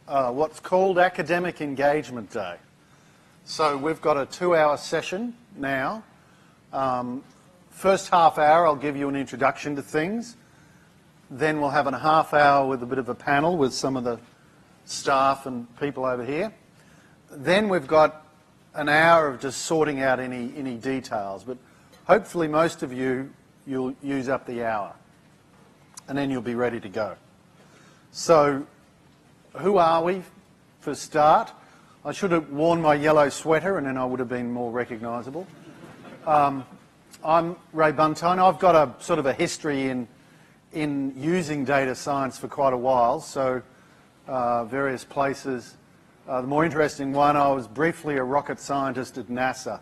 what's called Academic Engagement Day. So we've got a 2-hour session now. First half hour I'll give you an introduction to things. Then we'll have a half hour with a bit of a panel with some of the staff and people over here. Then we've got an hour of just sorting out any details, but hopefully most of you'll use up the hour, and then you'll be ready to go. So, who are we, for a start? I should have worn my yellow sweater, and then I would have been more recognisable. I'm Ray Buntine. I've got a sort of a history in using data science for quite a while, so various places. The more interesting one, I was briefly a rocket scientist at NASA,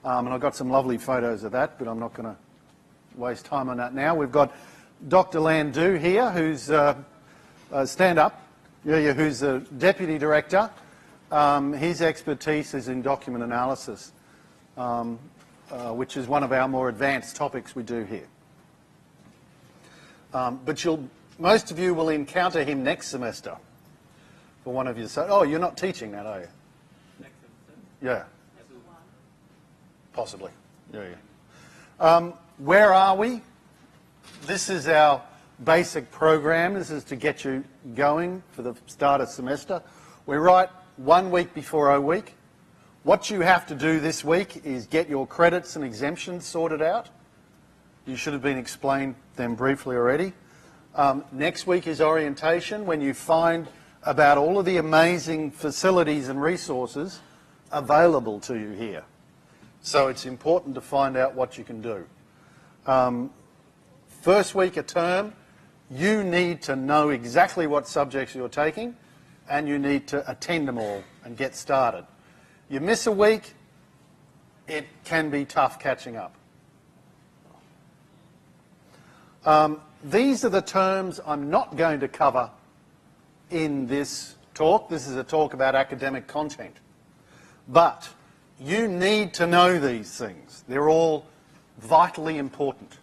and I've got some lovely photos of that, but I'm not going to waste time on that now. We've got Dr. Landu here, who's stand up, who's the Deputy Director. His expertise is in document analysis, which is one of our more advanced topics we do here. But most of you will encounter him next semester. For one of you, oh, you're not teaching that, are you? Next semester? Yeah. Possibly. Yeah. Where are we? This is our basic program. This is to get you going for the start of semester. We're right 1 week before O week. What you have to do this week is get your credits and exemptions sorted out. You should have been explained them briefly already. Next week is orientation, when you find about all of the amazing facilities and resources available to you here. So it's important to find out what you can do. First week of term, you need to know exactly what subjects you're taking, and you need to attend them all and get started. You miss a week, it can be tough catching up. These are the terms I'm not going to cover in this talk. This is a talk about academic content. But you need to know these things. They're all vitally important.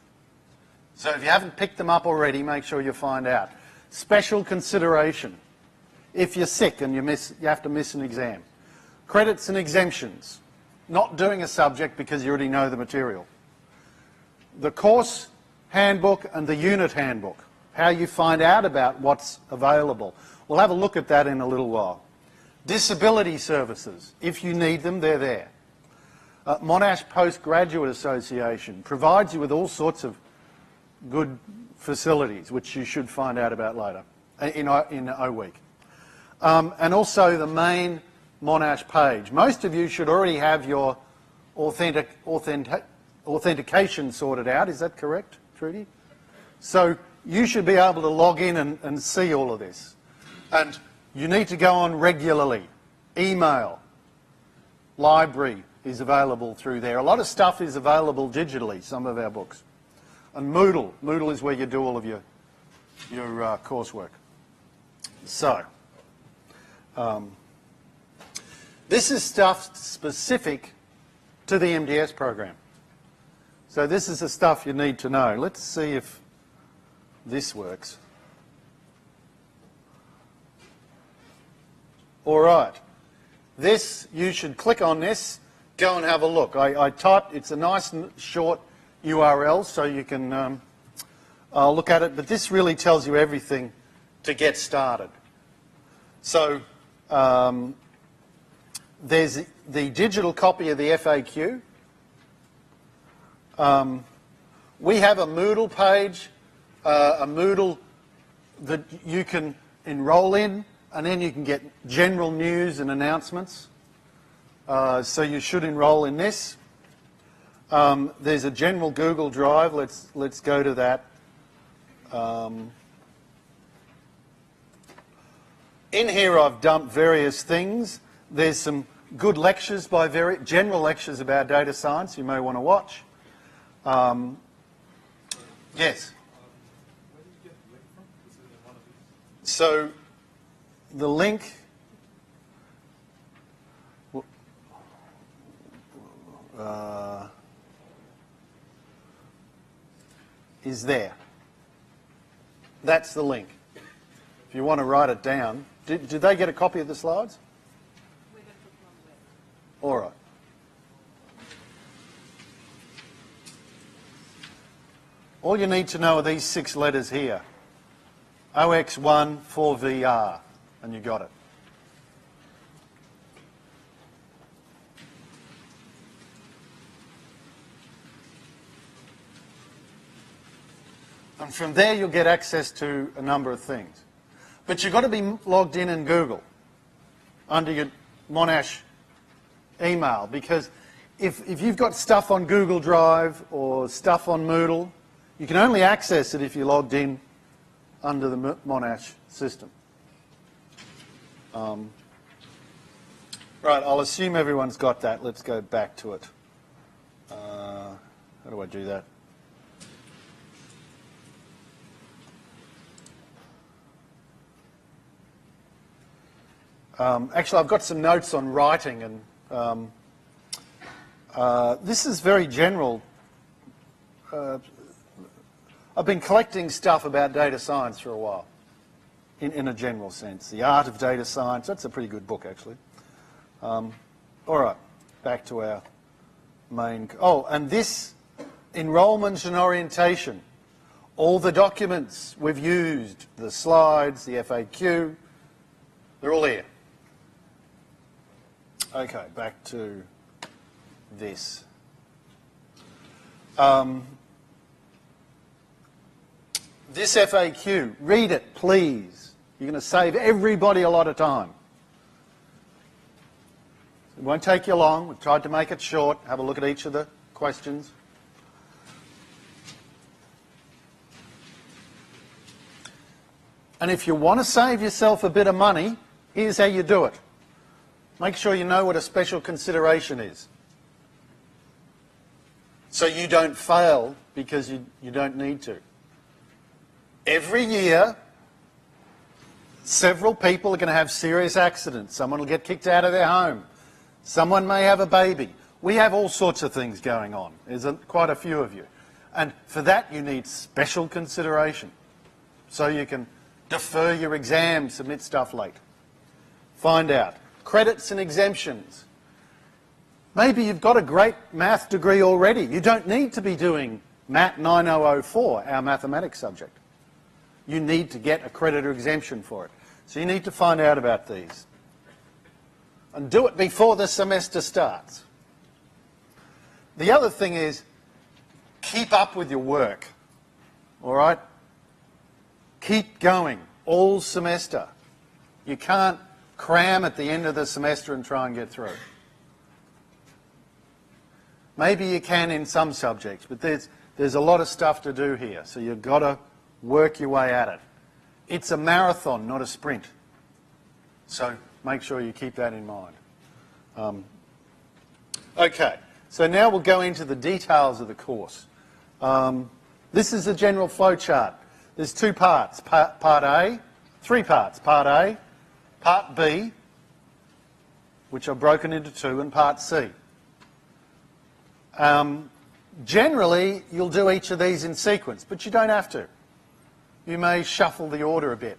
So if you haven't picked them up already, make sure you find out. Special consideration. If you're sick and you have to miss an exam. Credits and exemptions. Not doing a subject because you already know the material. The course handbook and the unit handbook. How you find out about what's available. We'll have a look at that in a little while. Disability services. If you need them, they're there. Monash Postgraduate Association provides you with all sorts of good facilities, which you should find out about later in O week. And also the main Monash page. Most of you should already have your authentication sorted out. Is that correct, Trudy? So you should be able to log in and see all of this. And you need to go on regularly. Email. Library is available through there. A lot of stuff is available digitally, some of our books. And Moodle. Moodle is where you do all of your coursework. So, this is stuff specific to the MDS program. So this is the stuff you need to know. Let's see if this works. All right. This, you should click on this, go and have a look. I typed, it's a nice short URL, so you can look at it, but this really tells you everything to get started. So there's the digital copy of the FAQ. We have a Moodle page, a Moodle that you can enroll in, and then you can get general news and announcements. So you should enroll in this. There's a general Google Drive. Let's go to that. In here I've dumped various things. There's some good lectures by general lectures about data science you may want to watch. Yes. Where did you get the link from? Is it in one of these? So the link is there. That's the link. If you want to write it down, Did they get a copy of the slides? We don't put one All right. All you need to know are these 6 letters here. OX1 4VR, and you got it. And from there you'll get access to a number of things. But you've got to be logged in Google under your Monash email, because if you've got stuff on Google Drive or stuff on Moodle, you can only access it if you're logged in under the Monash system. Right, I'll assume everyone's got that. Let's go back to it. How do I do that? Actually, I've got some notes on writing, and this is very general. I've been collecting stuff about data science for a while, in a general sense. The Art of Data Science, that's a pretty good book, actually. All right, back to our main... Oh, and this, enrolment and orientation, all the documents we've used, the slides, the FAQ, they're all here. Okay, back to this. This FAQ, read it, please. You're going to save everybody a lot of time. It won't take you long. We've tried to make it short. Have a look at each of the questions. And if you want to save yourself a bit of money, here's how you do it. Make sure you know what a special consideration is, so you don't fail because you don't need to. Every year, several people are going to have serious accidents. Someone will get kicked out of their home. Someone may have a baby. We have all sorts of things going on. There's quite a few of you. And for that, you need special consideration, so you can defer your exam, submit stuff late. Find out. Credits and exemptions. Maybe you've got a great math degree already. You don't need to be doing MAT 9004, our mathematics subject. You need to get a credit or exemption for it. So you need to find out about these. And do it before the semester starts. The other thing is, keep up with your work. All right? Keep going all semester. You can't cram at the end of the semester and try and get through. Maybe you can in some subjects, but there's a lot of stuff to do here, so you've got to work your way at it. It's a marathon, not a sprint. So make sure you keep that in mind. Okay, so now we'll go into the details of the course. This is a general flow chart. There's 2 parts, part A, 3 parts, part A, part B, which are broken into 2, and part C. Generally, you'll do each of these in sequence, but you don't have to. You may shuffle the order a bit.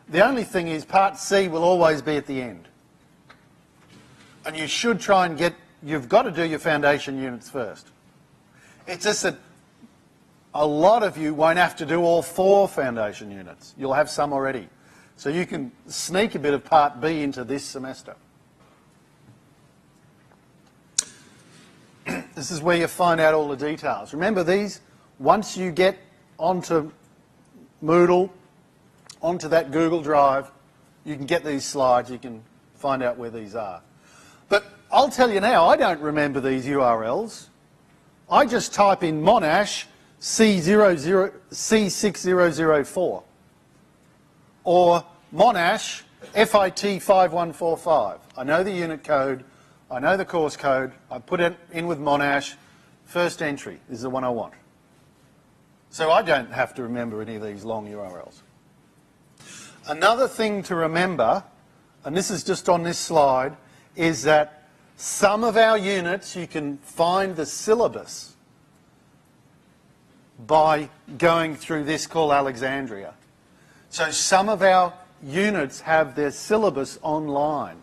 The only thing is, part C will always be at the end. And you should try and you've got to do your foundation units first. It's just that a lot of you won't have to do all 4 foundation units. You'll have some already. So you can sneak a bit of part B into this semester. This is where you find out all the details. Remember these, once you get onto Moodle, onto that Google Drive, you can get these slides, you can find out where these are. But I'll tell you now, I don't remember these URLs. I just type in Monash C6004 or Monash FIT 5145. I know the unit code, I know the course code, I put it in with Monash, first entry is the one I want. So I don't have to remember any of these long URLs. Another thing to remember, and this is just on this slide, is that some of our units you can find the syllabus by going through this called Alexandria. So some of our units have their syllabus online,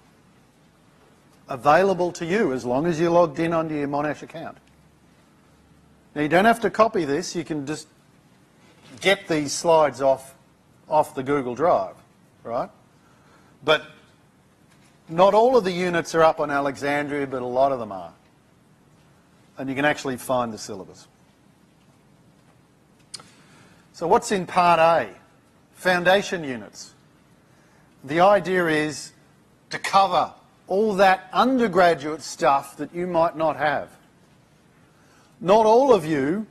available to you as long as you're logged in onto your Monash account. Now, you don't have to copy this. You can just get these slides off the Google Drive, right? But not all of the units are up on Alexandria, but a lot of them are. And you can actually find the syllabus. So what's in Part A? Foundation units. The idea is to cover all that undergraduate stuff that you might not have. Not all of you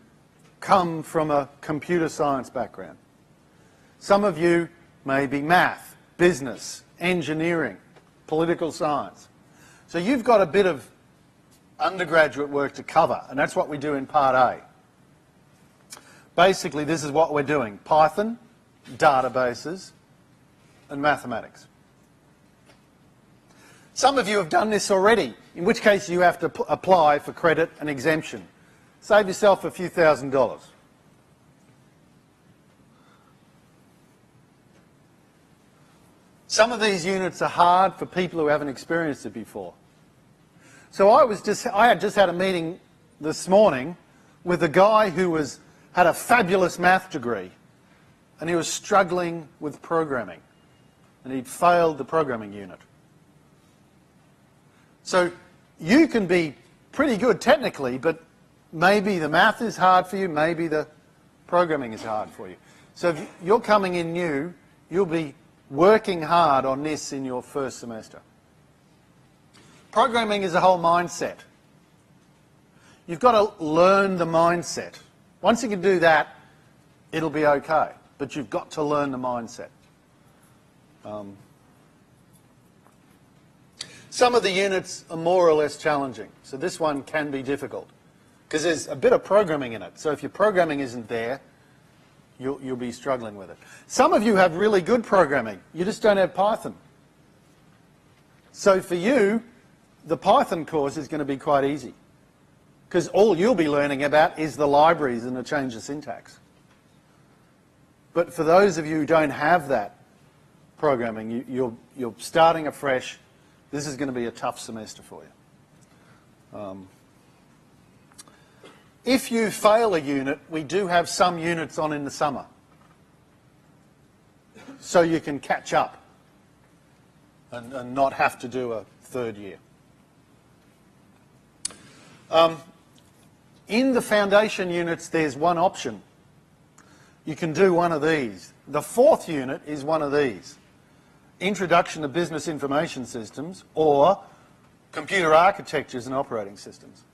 come from a computer science background. Some of you may be math, business, engineering, political science. So you've got a bit of undergraduate work to cover, and that's what we do in Part A. Basically, this is what we're doing: Python, databases, and mathematics. Some of you have done this already, in which case you have to apply for credit and exemption. Save yourself a few $1,000s. Some of these units are hard for people who haven't experienced it before. So I had just had a meeting this morning with a guy who had a fabulous math degree, and he was struggling with programming, and he'd failed the programming unit. So you can be pretty good technically, but maybe the math is hard for you, maybe the programming is hard for you. So if you're coming in new, you'll be working hard on this in your first semester. Programming is a whole mindset. You've got to learn the mindset. Once you can do that, it'll be okay. But you've got to learn the mindset. Some of the units are more or less challenging. So this one can be difficult because there's a bit of programming in it. So if your programming isn't there, you'll be struggling with it. Some of you have really good programming. You just don't have Python. So for you, the Python course is going to be quite easy because all you'll be learning about is the libraries and the change of syntax. But for those of you who don't have that programming, you're starting afresh. This is going to be a tough semester for you. If you fail a unit, we do have some units on in the summer, so you can catch up and not have to do a third year. In the foundation units, there's one option. You can do one of these. The fourth unit is one of these: Introduction to Business Information Systems, or Computer Architectures and Operating Systems.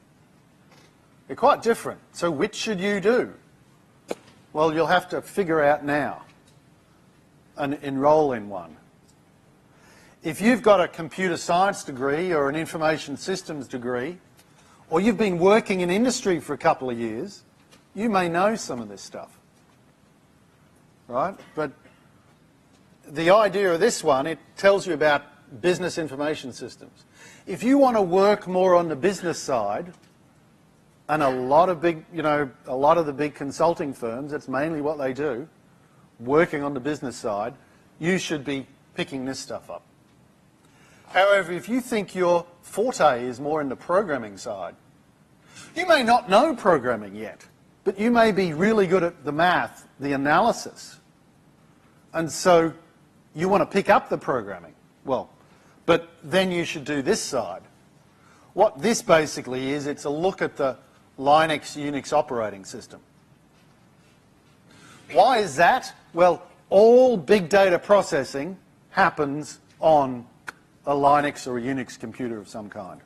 They're quite different. So which should you do? Well, you'll have to figure out now and enroll in one. If you've got a computer science degree or an information systems degree, or you've been working in industry for a couple of years, you may know some of this stuff, right? But the idea of this one, it tells you about business information systems. If you want to work more on the business side, and a lot of the big consulting firms, that's mainly what they do, working on the business side, you should be picking this stuff up. However, if you think your forte is more in the programming side, you may not know programming yet, but you may be really good at the math, the analysis, and so you want to pick up the programming. Well, but then you should do this side. What this basically is, it's a look at the Linux, Unix operating system. Why is that? Well, all big data processing happens on a Linux or a Unix computer of some kind.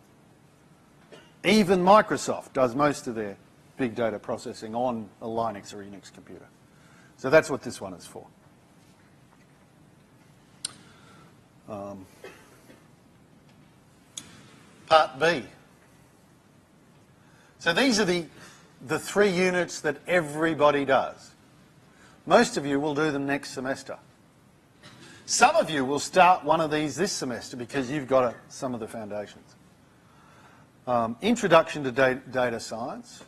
Even Microsoft does most of their big data processing on a Linux or Unix computer. So that's what this one is for. Part B. So these are the 3 units that everybody does. Most of you will do them next semester. Some of you will start one of these this semester because you've got some of the foundations. Introduction to data science,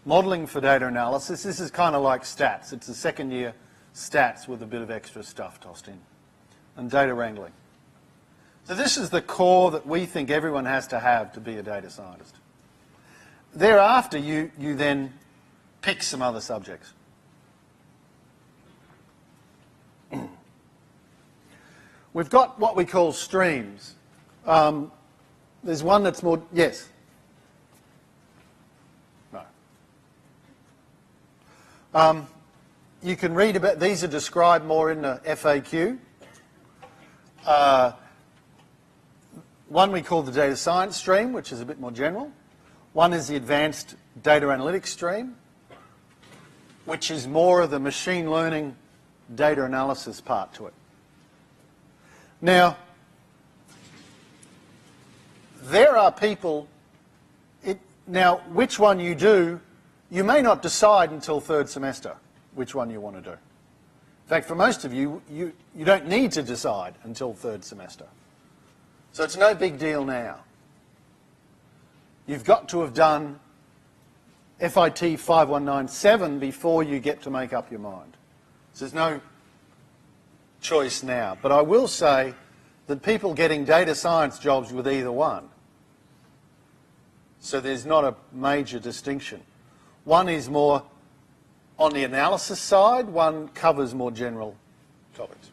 modelling for data analysis. This is kind of like stats. It's a second year stats with a bit of extra stuff tossed in. and data wrangling. So this is the core that we think everyone has to be a data scientist. Thereafter, you then pick some other subjects. We've got what we call streams. There's one that's more, yes? No. You can read about, these are described more in the FAQ. One we call the data science stream, which is a bit more general. One is the advanced data analytics stream, which is more of the machine learning data analysis part to it. Now, there are people, now which one you do, you may not decide until third semester which one you want to do. In fact, for most of you, you don't need to decide until third semester. So it's no big deal now. You've got to have done FIT 5197 before you get to make up your mind. So there's no choice now. But I will say that people getting data science jobs with either one. So there's not a major distinction. One is more on the analysis side, one covers more general topics.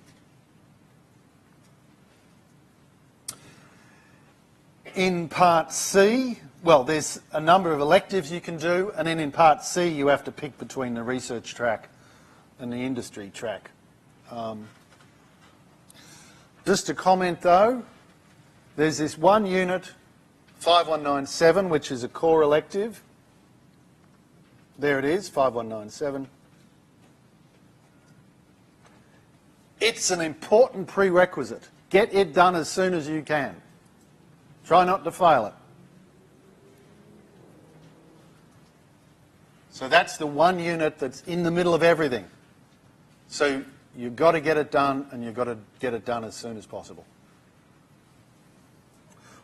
In Part C, well, there's a number of electives you can do, and then in Part C you have to pick between the research track and the industry track. Just to comment though, there's this one unit, 5197, which is a core elective. There it is, 5197. It's an important prerequisite. Get it done as soon as you can. Try not to fail it. So that's the one unit that's in the middle of everything. So you've got to get it done, and you've got to get it done as soon as possible.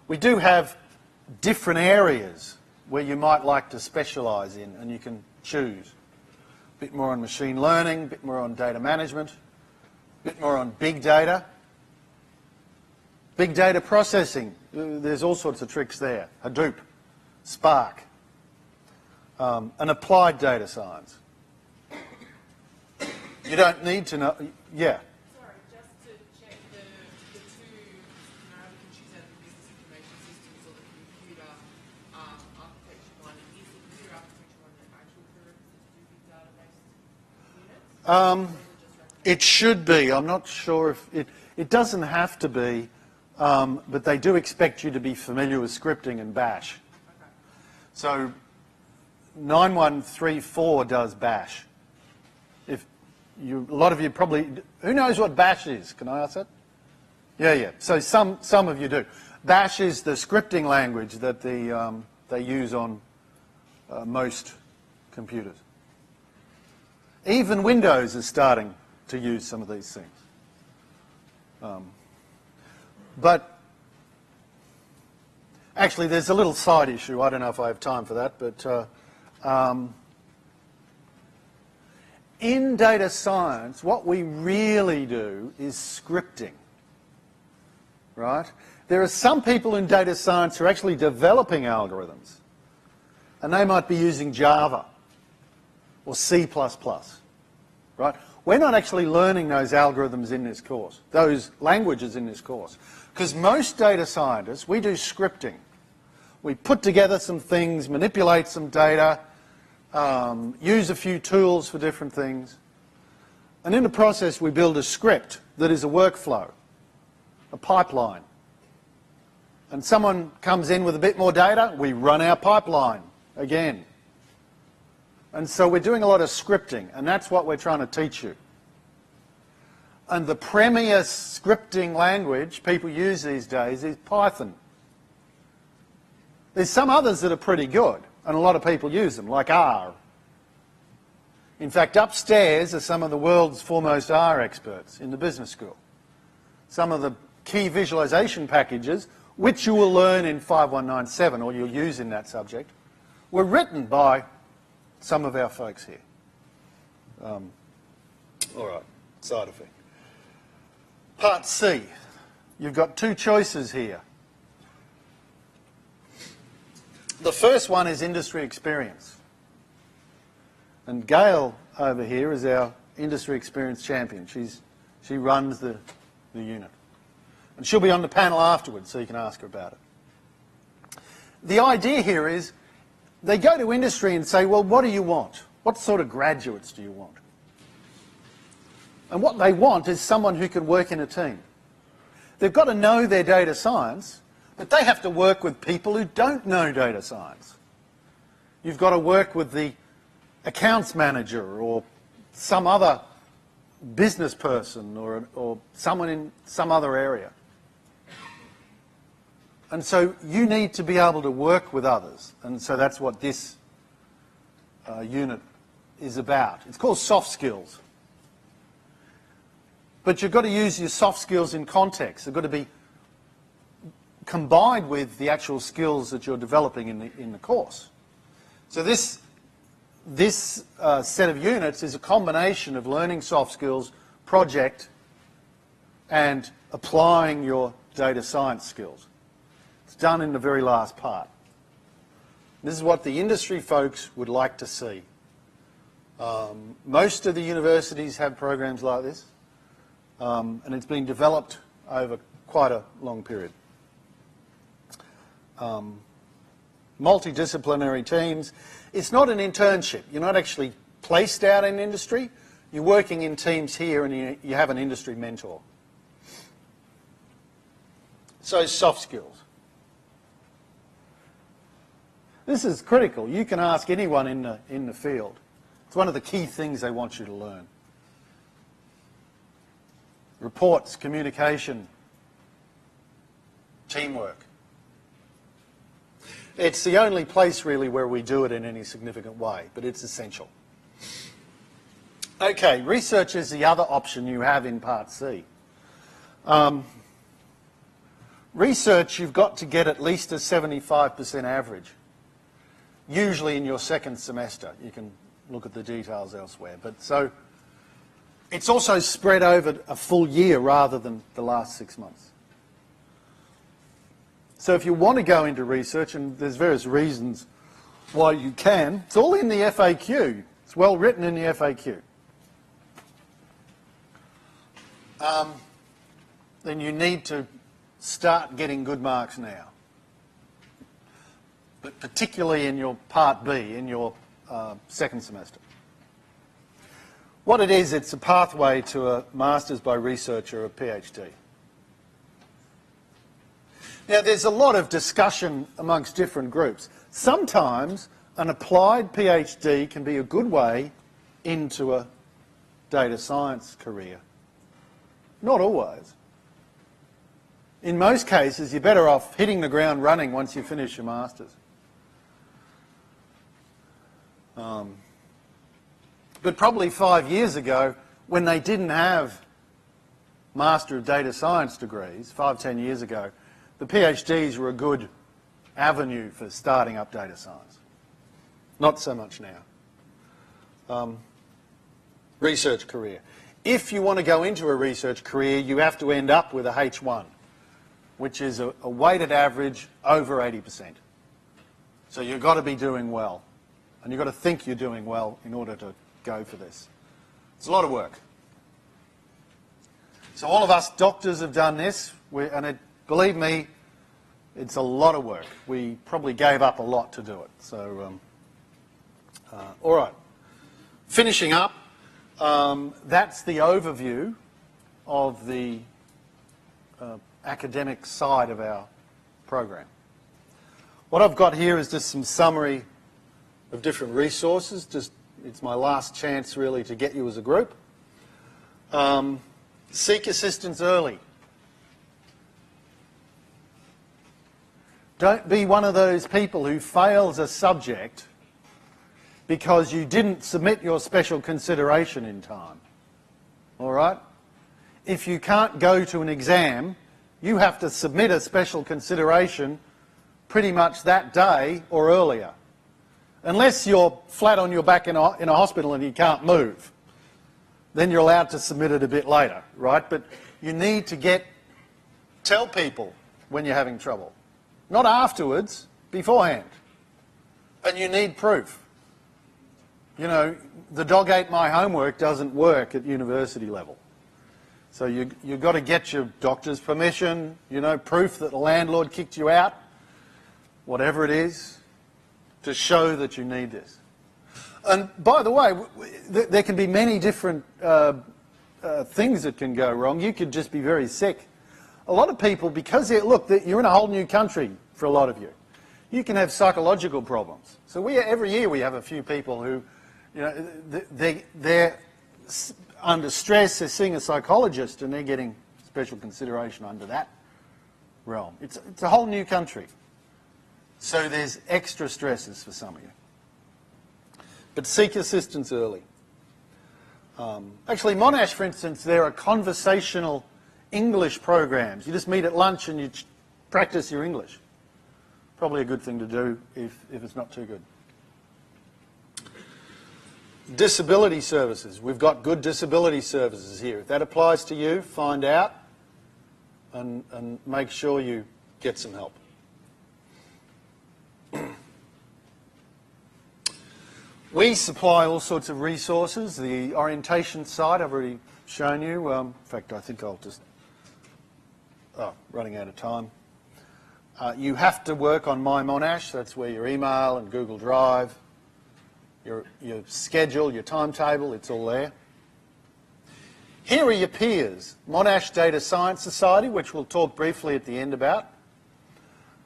We do have different areas where you might like to specialise in, and you can choose. A bit more on machine learning, a bit more on data management, a bit more on big data. Big data processing, there's all sorts of tricks there. Hadoop, Spark, and applied data science. You don't need to know, yeah. Sorry, just to check the two, you can choose out the business information systems or the computer architecture one. Is the computer architecture one the actual prerequisite to do big database units? It should be. I'm not sure if it doesn't have to be, but they do expect you to be familiar with scripting and bash. Okay. So 9134 does bash. A lot of you probably, who knows what bash is? Can I ask that? Yeah. So some of you do. Bash is the scripting language that they use on most computers. Even Windows is starting to use some of these things. But actually, there's a little side issue. I don't know if I have time for that, but in data science, what we really do is scripting, right? There are some people in data science who are actually developing algorithms, and they might be using Java or C++, right? We're not actually learning those algorithms in this course, those languages in this course, because most data scientists, we do scripting. We put together some things, manipulate some data, use a few tools for different things, and in the process we build a script that is a workflow, a pipeline. And someone comes in with a bit more data, we run our pipeline again. And so we're doing a lot of scripting, and that's what we're trying to teach you. And the premier scripting language people use these days is Python. There's some others that are pretty good, and a lot of people use them, like R. In fact, upstairs are some of the world's foremost R experts in the business school. Some of the key visualization packages, which you will learn in 5197, or you'll use in that subject, were written by some of our folks here. All right, side effect. Part C. You've got two choices here. The first one is industry experience. And Gail over here is our industry experience champion. She runs the unit. And she'll be on the panel afterwards, so you can ask her about it. The idea here is they go to industry and say, well, what do you want? What sort of graduates do you want? And what they want is someone who can work in a team. They've got to know their data science, but they have to work with people who don't know data science. You've got to work with the accounts manager or some other business person or someone in some other area. And so you need to be able to work with others. And so that's what this unit is about. It's called soft skills. But you've got to use your soft skills in context. They've got to be combined with the actual skills that you're developing in the course. So this set of units is a combination of learning soft skills, project, and applying your data science skills. It's done in the very last part. This is what the industry folks would like to see. Most of the universities have programs like this. And it's been developed over quite a long period. Multidisciplinary teams. It's not an internship. You're not actually placed out in industry. You're working in teams here and you have an industry mentor. So soft skills. This is critical. You can ask anyone in the field. It's one of the key things they want you to learn. Reports, communication, teamwork. It's the only place really where we do it in any significant way, but it's essential. Okay, research is the other option you have in Part C. Research, you've got to get at least a 75% average, usually in your second semester. You can look at the details elsewhere. But so it's also spread over a full year rather than the last 6 months. So if you want to go into research, and there's various reasons why you can, it's all in the FAQ. It's well written in the FAQ. Then you need to start getting good marks now. But particularly in your Part B, in your second semester. What it is, it's a pathway to a Master's by Research or a PhD. Now, there's a lot of discussion amongst different groups. Sometimes an applied PhD can be a good way into a data science career. Not always. In most cases, you're better off hitting the ground running once you finish your Master's. But probably 5 years ago, when they didn't have Master of Data Science degrees, 5-10 years ago, the PhDs were a good avenue for starting up data science. Not so much now. Research career. If you want to go into a research career, you have to end up with a H1, which is a weighted average over 80%. So you've got to be doing well. And you've got to think you're doing well in order to go for this. It's a lot of work. So all of us doctors have done this, believe me, it's a lot of work. We probably gave up a lot to do it. So, all right. Finishing up, that's the overview of the academic side of our program. What I've got here is just some summary of different resources. It's my last chance really to get you as a group. Seek assistance early. Don't be one of those people who fails a subject because you didn't submit your special consideration in time. All right? If you can't go to an exam, you have to submit a special consideration pretty much that day or earlier. Unless you're flat on your back in a hospital and you can't move, then you're allowed to submit it a bit later, right? But you need to tell people when you're having trouble. Not afterwards, beforehand. And you need proof. You know, the dog ate my homework doesn't work at university level. So you've got to get your doctor's permission, you know, proof that the landlord kicked you out, whatever it is, to show that you need this. And by the way, there can be many different things that can go wrong. You could just be very sick. A lot of people, because look, you're in a whole new country for a lot of you. You can have psychological problems. So every year we have a few people who, you know, they're under stress, they're seeing a psychologist and they're getting special consideration under that realm. It's a whole new country. So there's extra stresses for some of you. But seek assistance early. Actually, Monash, for instance, there are conversational English programs. You just meet at lunch and you practice your English. Probably a good thing to do if it's not too good. Disability services. We've got good disability services here. If that applies to you, find out and make sure you get some help. We supply all sorts of resources. The orientation site I've already shown you. In fact, I think I'll just... Oh, running out of time. You have to work on My Monash. That's where your email and Google Drive, your schedule, your timetable, it's all there. Here are your peers. Monash Data Science Society, which we'll talk briefly at the end about.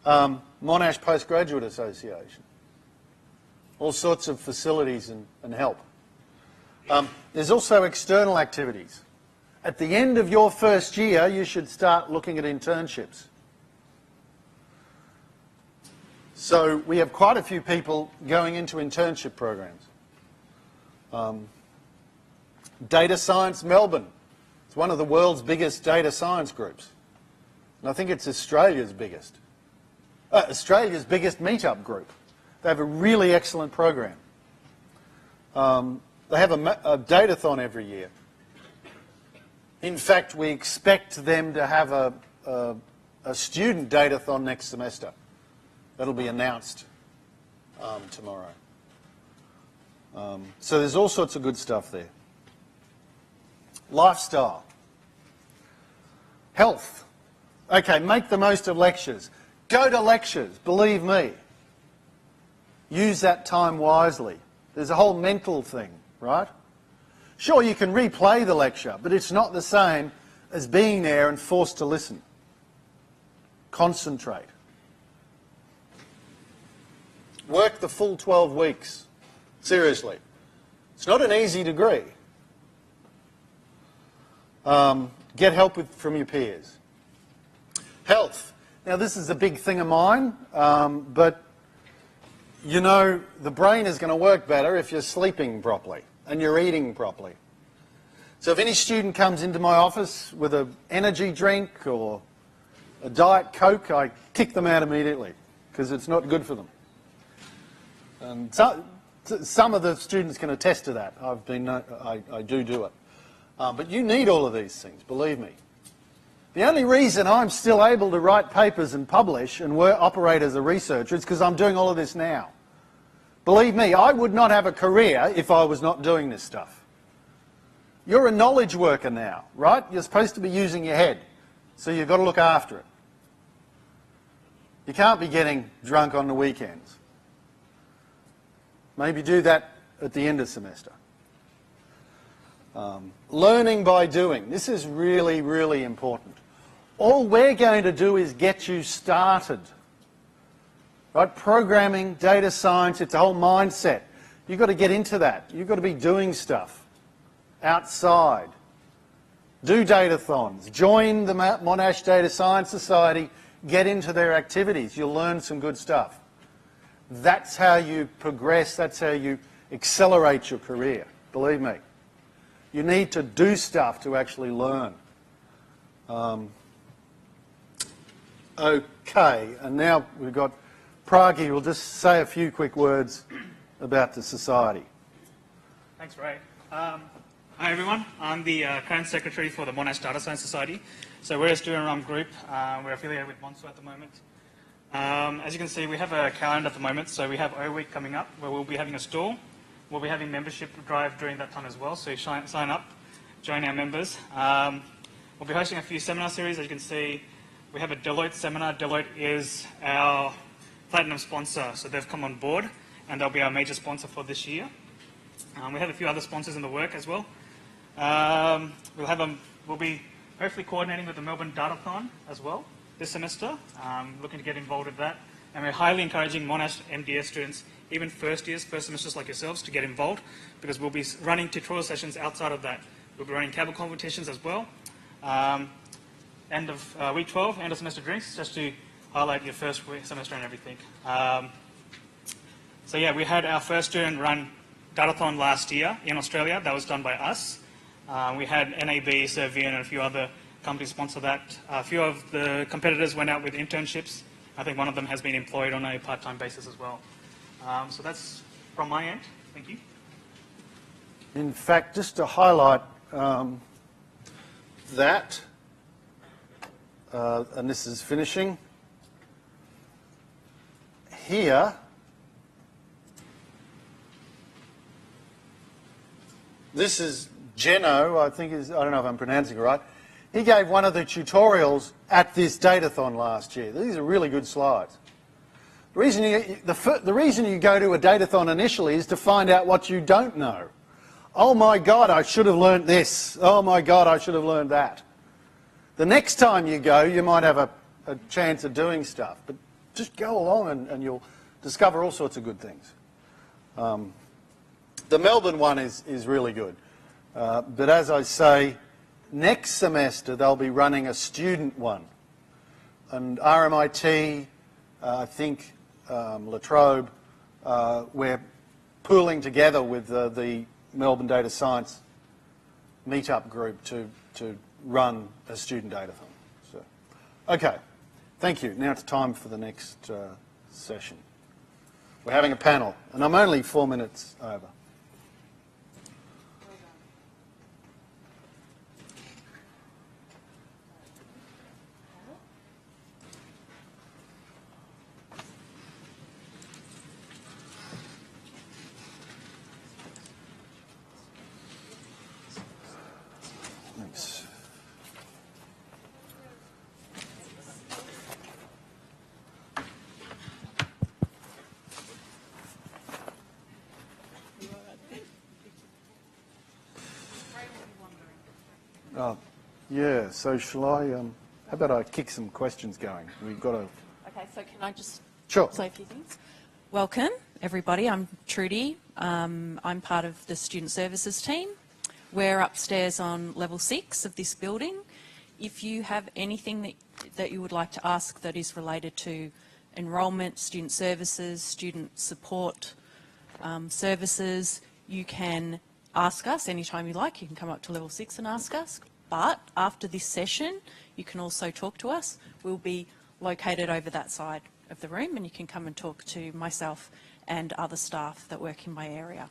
Monash Postgraduate Association. All sorts of facilities and help. There's also external activities. At the end of your first year, you should start looking at internships. So we have quite a few people going into internship programs. Data Science Melbourne. It's one of the world's biggest data science groups. And I think it's Australia's biggest. Australia's biggest meetup group. They have a really excellent program. They have a datathon every year. In fact, we expect them to have a student datathon next semester. That'll be announced tomorrow. So there's all sorts of good stuff there. Lifestyle. Health. Okay, make the most of lectures. Go to lectures, believe me. Use that time wisely. There's a whole mental thing, right? Sure, you can replay the lecture, but it's not the same as being there and forced to listen. Concentrate. Work the full 12 weeks. Seriously. It's not an easy degree. Get help from your peers. Health. Now, this is a big thing of mine, but you know the brain is going to work better if you're sleeping properly and you're eating properly. So if any student comes into my office with an energy drink or a Diet Coke, I kick them out immediately because it's not good for them. And some of the students can attest to that. I do it. But you need all of these things, believe me. The only reason I'm still able to write papers and publish and operate as a researcher is because I'm doing all of this now. Believe me, I would not have a career if I was not doing this stuff. You're a knowledge worker now, right? You're supposed to be using your head, so you've got to look after it. You can't be getting drunk on the weekends. Maybe do that at the end of semester. Learning by doing. This is really, really important. All we're going to do is get you started. Right? Programming, data science, it's a whole mindset. You've got to get into that. You've got to be doing stuff outside. Do datathons. Join the Monash Data Science Society. Get into their activities. You'll learn some good stuff. That's how you progress. That's how you accelerate your career. Believe me. You need to do stuff to actually learn. Okay, and now we've got Pragi will just say a few quick words about the society. Thanks, Ray. Hi everyone, I'm the current secretary for the Monash Data Science Society. So we're a student-run group. We're affiliated with Monster at the moment. As you can see, we have a calendar at the moment. So we have O Week coming up where we'll be having a stall. We'll be having membership drive during that time as well. So sign up, join our members. We'll be hosting a few seminar series. As you can see, we have a Deloitte seminar. Deloitte is our platinum sponsor. So they've come on board and they'll be our major sponsor for this year. We have a few other sponsors in the work as well. We'll be hopefully coordinating with the Melbourne Datathon as well this semester, looking to get involved with that. And we're highly encouraging Monash MDS students, even first semesters like yourselves, to get involved because we'll be running tutorial sessions outside of that. We'll be running Kaggle competitions as well. End of week 12, end of semester drinks, just to highlight your first semester and everything. So yeah, we had our first student run Datathon last year in Australia. That was done by us. We had NAB, Servian, and a few other companies sponsor that. A few of the competitors went out with internships. I think one of them has been employed on a part-time basis as well. So that's from my end. Thank you. In fact, just to highlight that, and this is finishing, here, this is Geno, I don't know if I'm pronouncing it right. He gave one of the tutorials at this Datathon last year. These are really good slides. The reason you go to a Datathon initially is to find out what you don't know. Oh my God, I should have learned this. Oh my God, I should have learned that. The next time you go, you might have a chance of doing stuff. But just go along and you'll discover all sorts of good things. The Melbourne one is really good. But as I say, next semester they'll be running a student one. And RMIT, I think La Trobe, we're pooling together with the Melbourne Data Science meetup group to run a student datathon. So, okay, thank you. Now it's time for the next session. We're having a panel, and I'm only 4 minutes over. Thanks. Oh, yeah, so shall I, how about I kick some questions going? We've got a... Okay, so can I just Sure. say a few things? Welcome, everybody. I'm Trudy. I'm part of the Student Services team. We're upstairs on level 6 of this building. If you have anything that you would like to ask that is related to enrolment, student services, student support services, you can ask us anytime you like. You can come up to level 6 and ask us. But after this session, you can also talk to us. We'll be located over that side of the room and you can come and talk to myself and other staff that work in my area.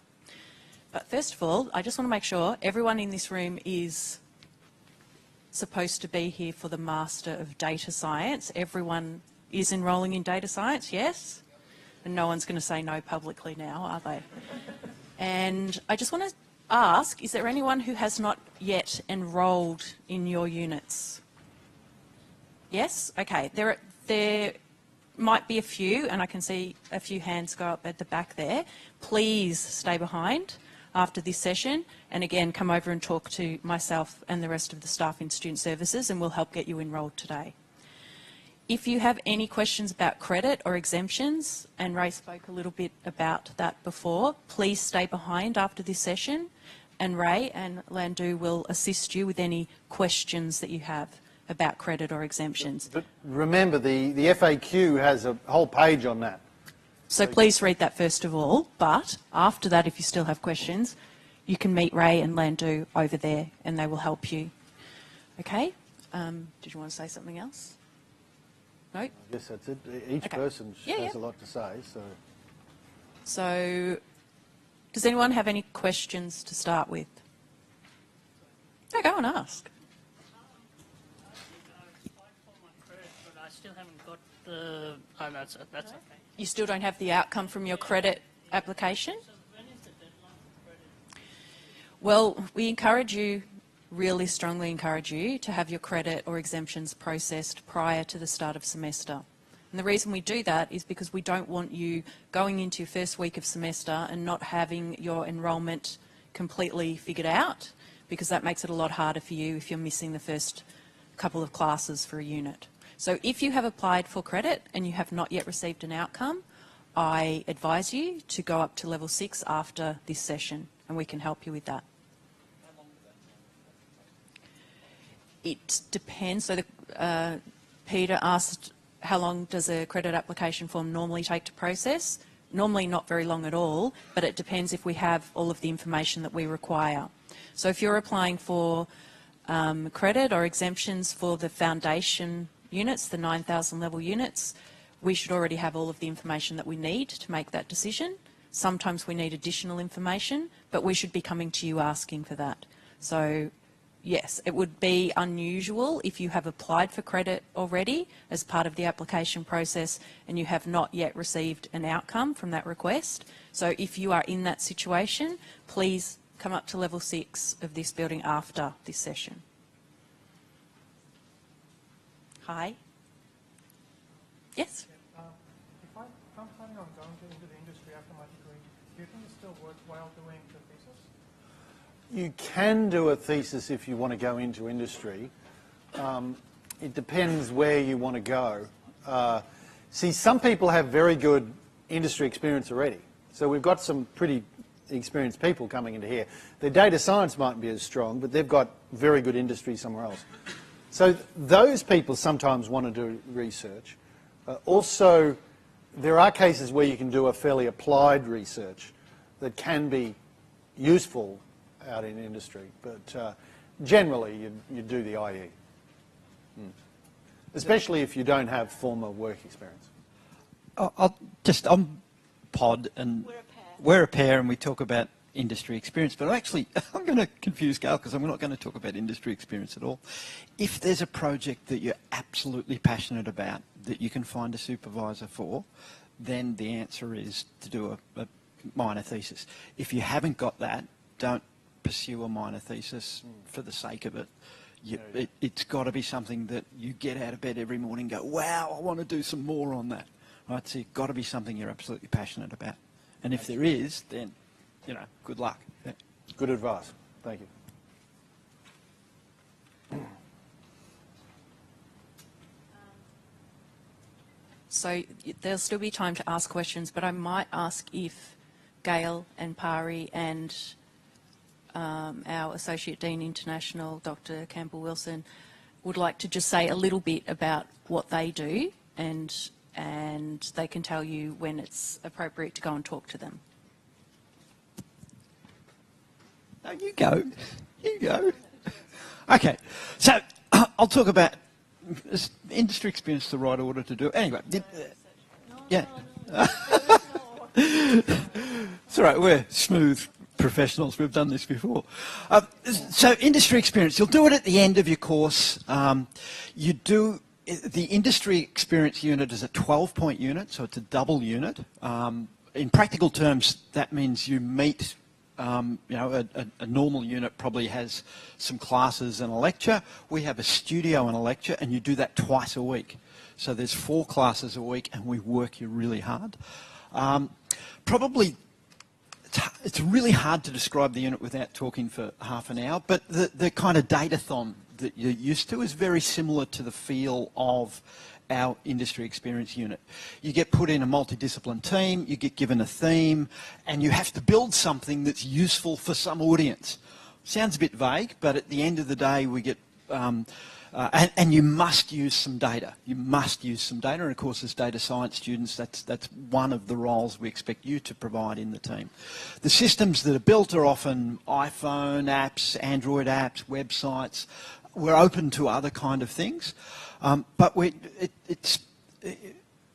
But first of all, I just want to make sure everyone in this room is supposed to be here for the Master of Data Science. Everyone is enrolling in data science, yes? And no one's going to say no publicly now, are they? And I just want to ask, is there anyone who has not yet enrolled in your units? Yes? Okay. There might be a few, and I can see a few hands go up at the back there. Please stay behind after this session, and again, come over and talk to myself and the rest of the staff in Student Services, and we'll help get you enrolled today. If you have any questions about credit or exemptions, and Ray spoke a little bit about that before, please stay behind after this session, and Ray and Landu will assist you with any questions that you have about credit or exemptions. But remember, the FAQ has a whole page on that. So please read that first of all, but after that, if you still have questions, you can meet Ray and Landu over there and they will help you. Okay? Did you want to say something else? No? I guess that's it. Each Okay. person Yeah, has yeah. a lot to say, so... So, does anyone have any questions to start with? No, go and ask. applied for my credit, but I still haven't got the. Oh, that's okay. You still don't have the outcome from your credit application? So when is the deadline for credit? Well, we encourage you, really strongly encourage you, to have your credit or exemptions processed prior to the start of semester. And the reason we do that is because we don't want you going into your first week of semester and not having your enrolment completely figured out, because that makes it a lot harder for you if you're missing the first couple of classes for a unit. So if you have applied for credit and you have not yet received an outcome, I advise you to go up to level 6 after this session, and we can help you with that. It depends. So Peter asked, how long does a credit application form normally take to process? Normally not very long at all, but it depends if we have all of the information that we require. So if you're applying for credit or exemptions for the foundation units, the 9,000 level units, we should already have all of the information that we need to make that decision. Sometimes we need additional information, but we should be coming to you asking for that. So yes, it would be unusual if you have applied for credit already as part of the application process and you have not yet received an outcome from that request. So if you are in that situation, please come up to level 6 of this building after this session. Hi. Yes? If I'm planning on going into the industry after my degree, do you think it's still worthwhile doing the thesis? You can do a thesis if you want to go into industry. It depends where you want to go. See, some people have very good industry experience already. So we've got some pretty experienced people coming into here. Their data science mightn't be as strong, but they've got very good industry somewhere else. So those people sometimes want to do research. Also, there are cases where you can do a fairly applied research that can be useful out in industry, but generally you do the IE, especially if you don't have former work experience. I'm Pod, and we're a pair, and we talk about industry experience, but I'm going to confuse Gail because I'm not going to talk about industry experience at all. If there's a project that you're absolutely passionate about that you can find a supervisor for, then the answer is to do a minor thesis. If you haven't got that, don't pursue a minor thesis for the sake of it. It's got to be something that you get out of bed every morning and go, wow, I want to do some more on that. Right? So it's got to be something you're absolutely passionate about. And if there is, then, good luck. Yeah. Good advice. Thank you. So there'll still be time to ask questions, but I might ask if Gail and Pari and our Associate Dean International, Dr. Campbell-Wilson, would like to just say a little bit about what they do, and they can tell you when it's appropriate to go and talk to them. No, you go. You go. Okay, so I'll talk about is industry experience the right order to do it? Anyway, yeah. It's all right, we're smooth professionals, we've done this before. So industry experience, you'll do it at the end of your course. You do, the industry experience unit is a 12-point unit, so it's a double unit. In practical terms, that means you meet a normal unit probably has some classes and a lecture. We have a studio and a lecture, and you do that twice a week. So there's 4 classes a week, and we work you really hard. It's really hard to describe the unit without talking for half an hour, but the kind of datathon that you're used to is very similar to the feel of our industry experience unit. You get put in a multidiscipline team, you get given a theme, and you have to build something that's useful for some audience. Sounds a bit vague, but at the end of the day we get, and you must use some data. You must use some data, and of course as data science students that's one of the roles we expect you to provide in the team. The systems that are built are often iPhone apps, Android apps, websites. We're open to other kind of things. But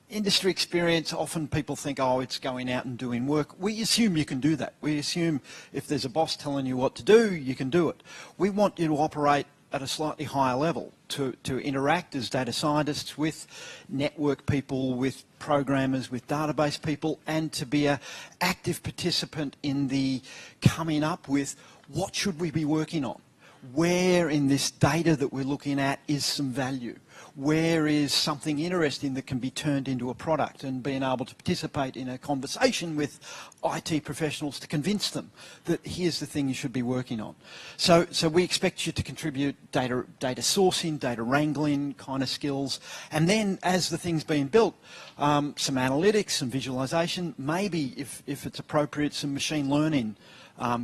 industry experience, often people think, oh, it's going out and doing work. We assume you can do that. We assume if there's a boss telling you what to do, you can do it. We want you to operate at a slightly higher level, to interact as data scientists with network people, with programmers, with database people, and to be an active participant in the coming up with what should we be working on? Where in this data that we're looking at is some value? Where is something interesting that can be turned into a product, and being able to participate in a conversation with IT professionals to convince them that here's the thing you should be working on. So we expect you to contribute data sourcing, data wrangling kind of skills, and then as the thing's being built, some analytics, some visualization, maybe if it's appropriate, some machine learning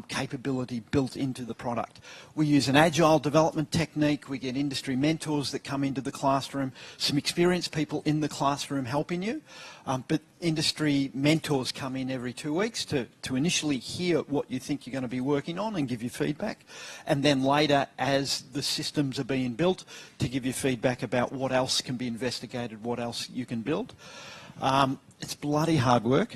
capability built into the product. We use an agile development technique. We get industry mentors that come into the classroom, some experienced people in the classroom helping you, but industry mentors come in every 2 weeks to initially hear what you think you're going to be working on and give you feedback, and then later, as the systems are being built, to give you feedback about what else can be investigated, what else you can build. It's bloody hard work.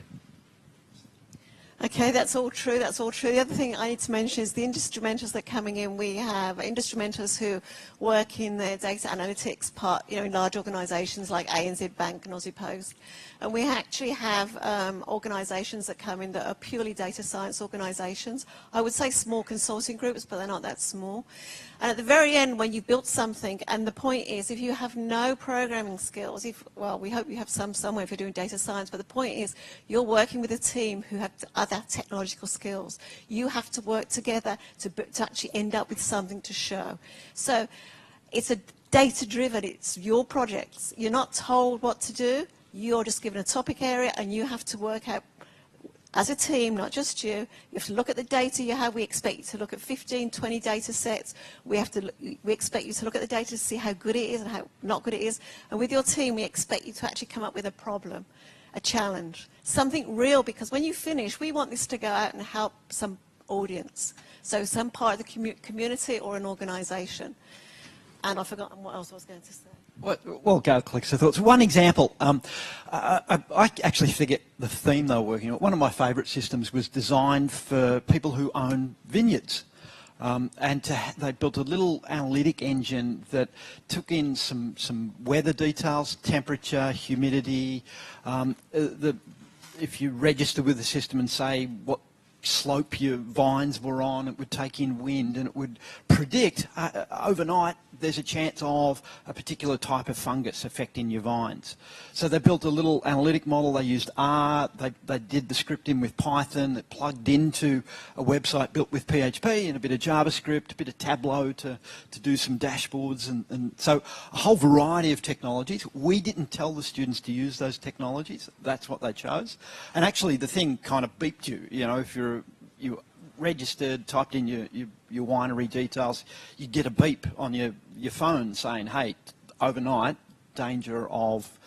Okay, that's all true, that's all true. The other thing I need to mention is the industry mentors that are coming in. We have industry mentors who work in the data analytics part, you know, in large organisations like ANZ Bank and Aussie Post. And we actually have organisations that come in that are purely data science organisations. I would say small consulting groups, but they're not that small. And at the very end, when you've built something, and the point is, if you have no programming skills, well, we hope you have some somewhere if you're doing data science, but the point is, you're working with a team who have other technological skills. You have to work together to actually end up with something to show. So it's a data-driven, it's your projects. You're not told what to do. You're just given a topic area, and you have to work out as a team, not just you. You have to look at the data you have. We expect you to look at 15, 20 data sets. We expect you to look at the data to see how good it is and how not good it is. And with your team, we expect you to actually come up with a problem, a challenge, something real, because when you finish, we want this to go out and help some audience. So some part of the community or an organisation. And I've forgotten what else I was going to say. Well, go collect some thoughts. One example, I actually forget the theme they were working on. One of my favourite systems was designed for people who own vineyards. They built a little analytic engine that took in some weather details, temperature, humidity. If you register with the system and say what slope your vines were on, it would take in wind, and it would predict overnight there's a chance of a particular type of fungus affecting your vines. So they built a little analytic model. They used R. They did the scripting with Python that plugged into a website built with PHP and a bit of JavaScript, a bit of Tableau to do some dashboards, and so a whole variety of technologies. We didn't tell the students to use those technologies. That's what they chose. And actually the thing kind of beeped you. You know, if you registered, typed in your winery details, you get a beep on your phone saying, hey, overnight, danger of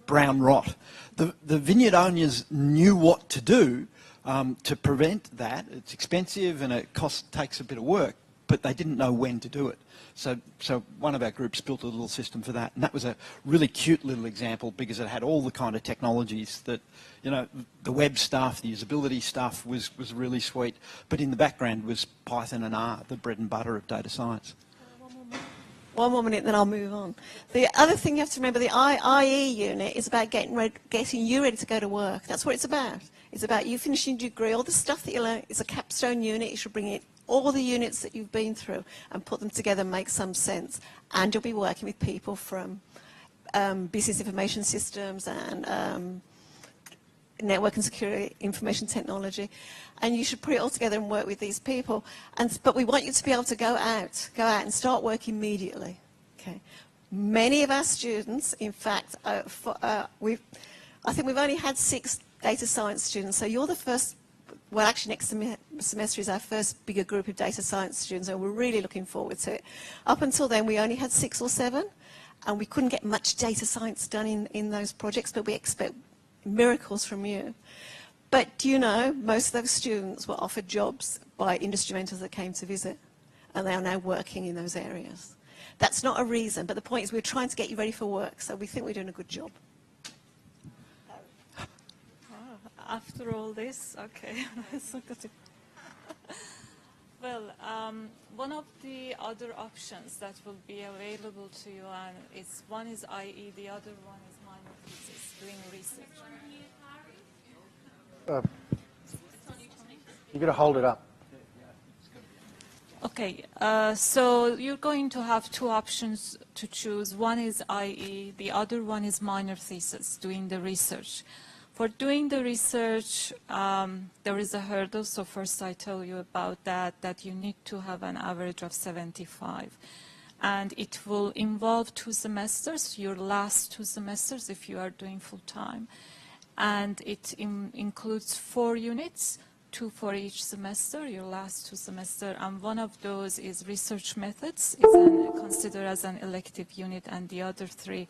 brown rot. The vineyard owners knew what to do to prevent that. It's expensive and it takes a bit of work, but they didn't know when to do it. So one of our groups built a little system for that, and that was a really cute little example because it had all the kind of technologies that, you know, the web stuff, the usability stuff was really sweet, but in the background was Python and R, the bread and butter of data science. One more minute, then I'll move on. The other thing you have to remember, the IE unit is about getting you ready to go to work. That's what it's about. It's about you finishing your degree. All the stuff that you learn is a capstone unit. You should bring in all the units that you've been through and put them together and make some sense. And you'll be working with people from business information systems and network and security information technology. And you should put it all together and work with these people. But we want you to be able to go out and start work immediately. Okay. Many of our students, in fact, I think we've only had 6 data science students. So you're the first. Well, actually, next semester is our first bigger group of data science students, and we're really looking forward to it. Up until then, we only had 6 or 7, and we couldn't get much data science done in those projects, but we expect miracles from you. But do you know, most of those students were offered jobs by industry mentors that came to visit, and they are now working in those areas. That's not a reason, but the point is we're trying to get you ready for work, so we think we're doing a good job. After all this, okay. Well, one of the other options that will be available to you, and it's one is IE, the other one is minor thesis, doing research. You've got to hold it up. Okay, so you're going to have two options to choose. One is IE, the other one is minor thesis, doing the research. For doing the research, there is a hurdle. So first I tell you about that you need to have an average of 75. And it will involve 2 semesters, your last 2 semesters if you are doing full-time. And it includes 4 units, 2 for each semester, your last 2 semesters. And one of those is research methods, is considered as an elective unit, and the other 3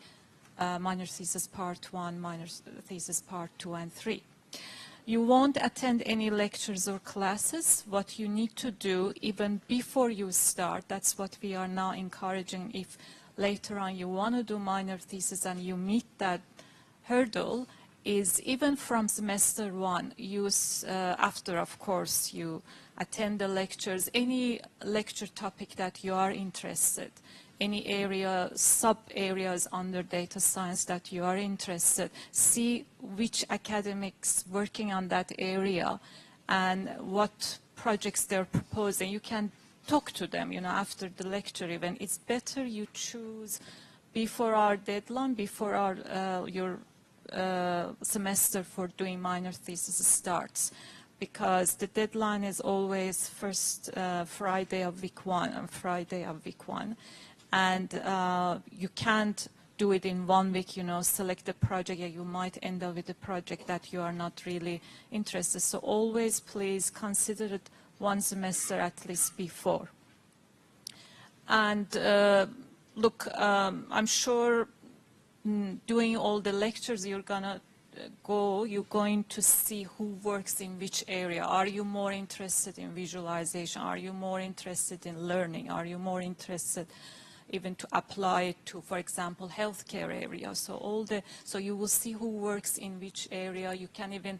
minor thesis part 1, minor thesis part 2 and 3. You won't attend any lectures or classes. What you need to do, even before you start, that's what we are now encouraging. If later on you want to do minor thesis and you meet that hurdle, is even from semester 1, after, of course, you attend the lectures, any lecture topic that you are interested, any area, sub-areas under data science that you are interested, see which academics working on that area and what projects they're proposing. You can talk to them, after the lecture even. It's better you choose before our deadline, before your semester for doing minor thesis starts, because the deadline is always first Friday of week 1, and you can't do it in 1 week, select a project, you might end up with a project that you are not really interested. So always please consider it 1 semester at least before. And look, I'm sure doing all the lectures you're going to see who works in which area. Are you more interested in visualization? Are you more interested in learning? Are you more interested even to apply it to, for example, healthcare area? So you will see who works in which area. You can even,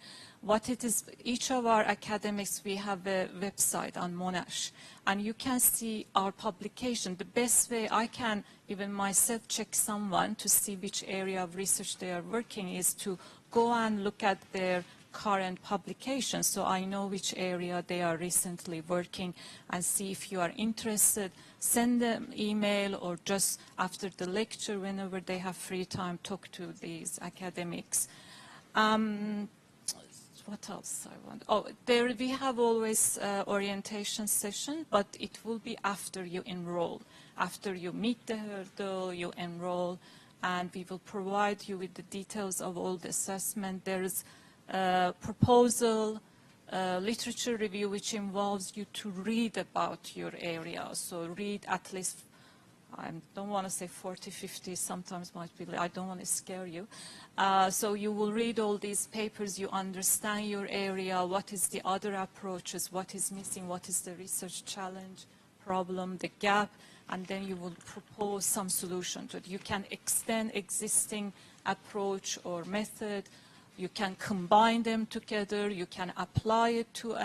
each of our academics, we have a website on Monash, and you can see our publication. The best way I can even myself check someone to see which area of research they are working is to go and look at their current publications, so I know which area they are recently working, and see if you are interested. Send them email, or just after the lecture, whenever they have free time, talk to these academics. What else I want? Oh, we have always orientation session, but it will be after you enroll. After you meet the hurdle, you enroll, and we will provide you with the details of all the assessment. There is proposal, literature review, which involves you to read about your area. So read at least, I don't want to say 40, 50, sometimes might be, I don't want to scare you. So you will read all these papers, you understand your area, what is the other approaches, what is missing, what is the research challenge, problem, the gap, and then you will propose some solution to it. You can extend existing approach or method. You can combine them together. You can apply it to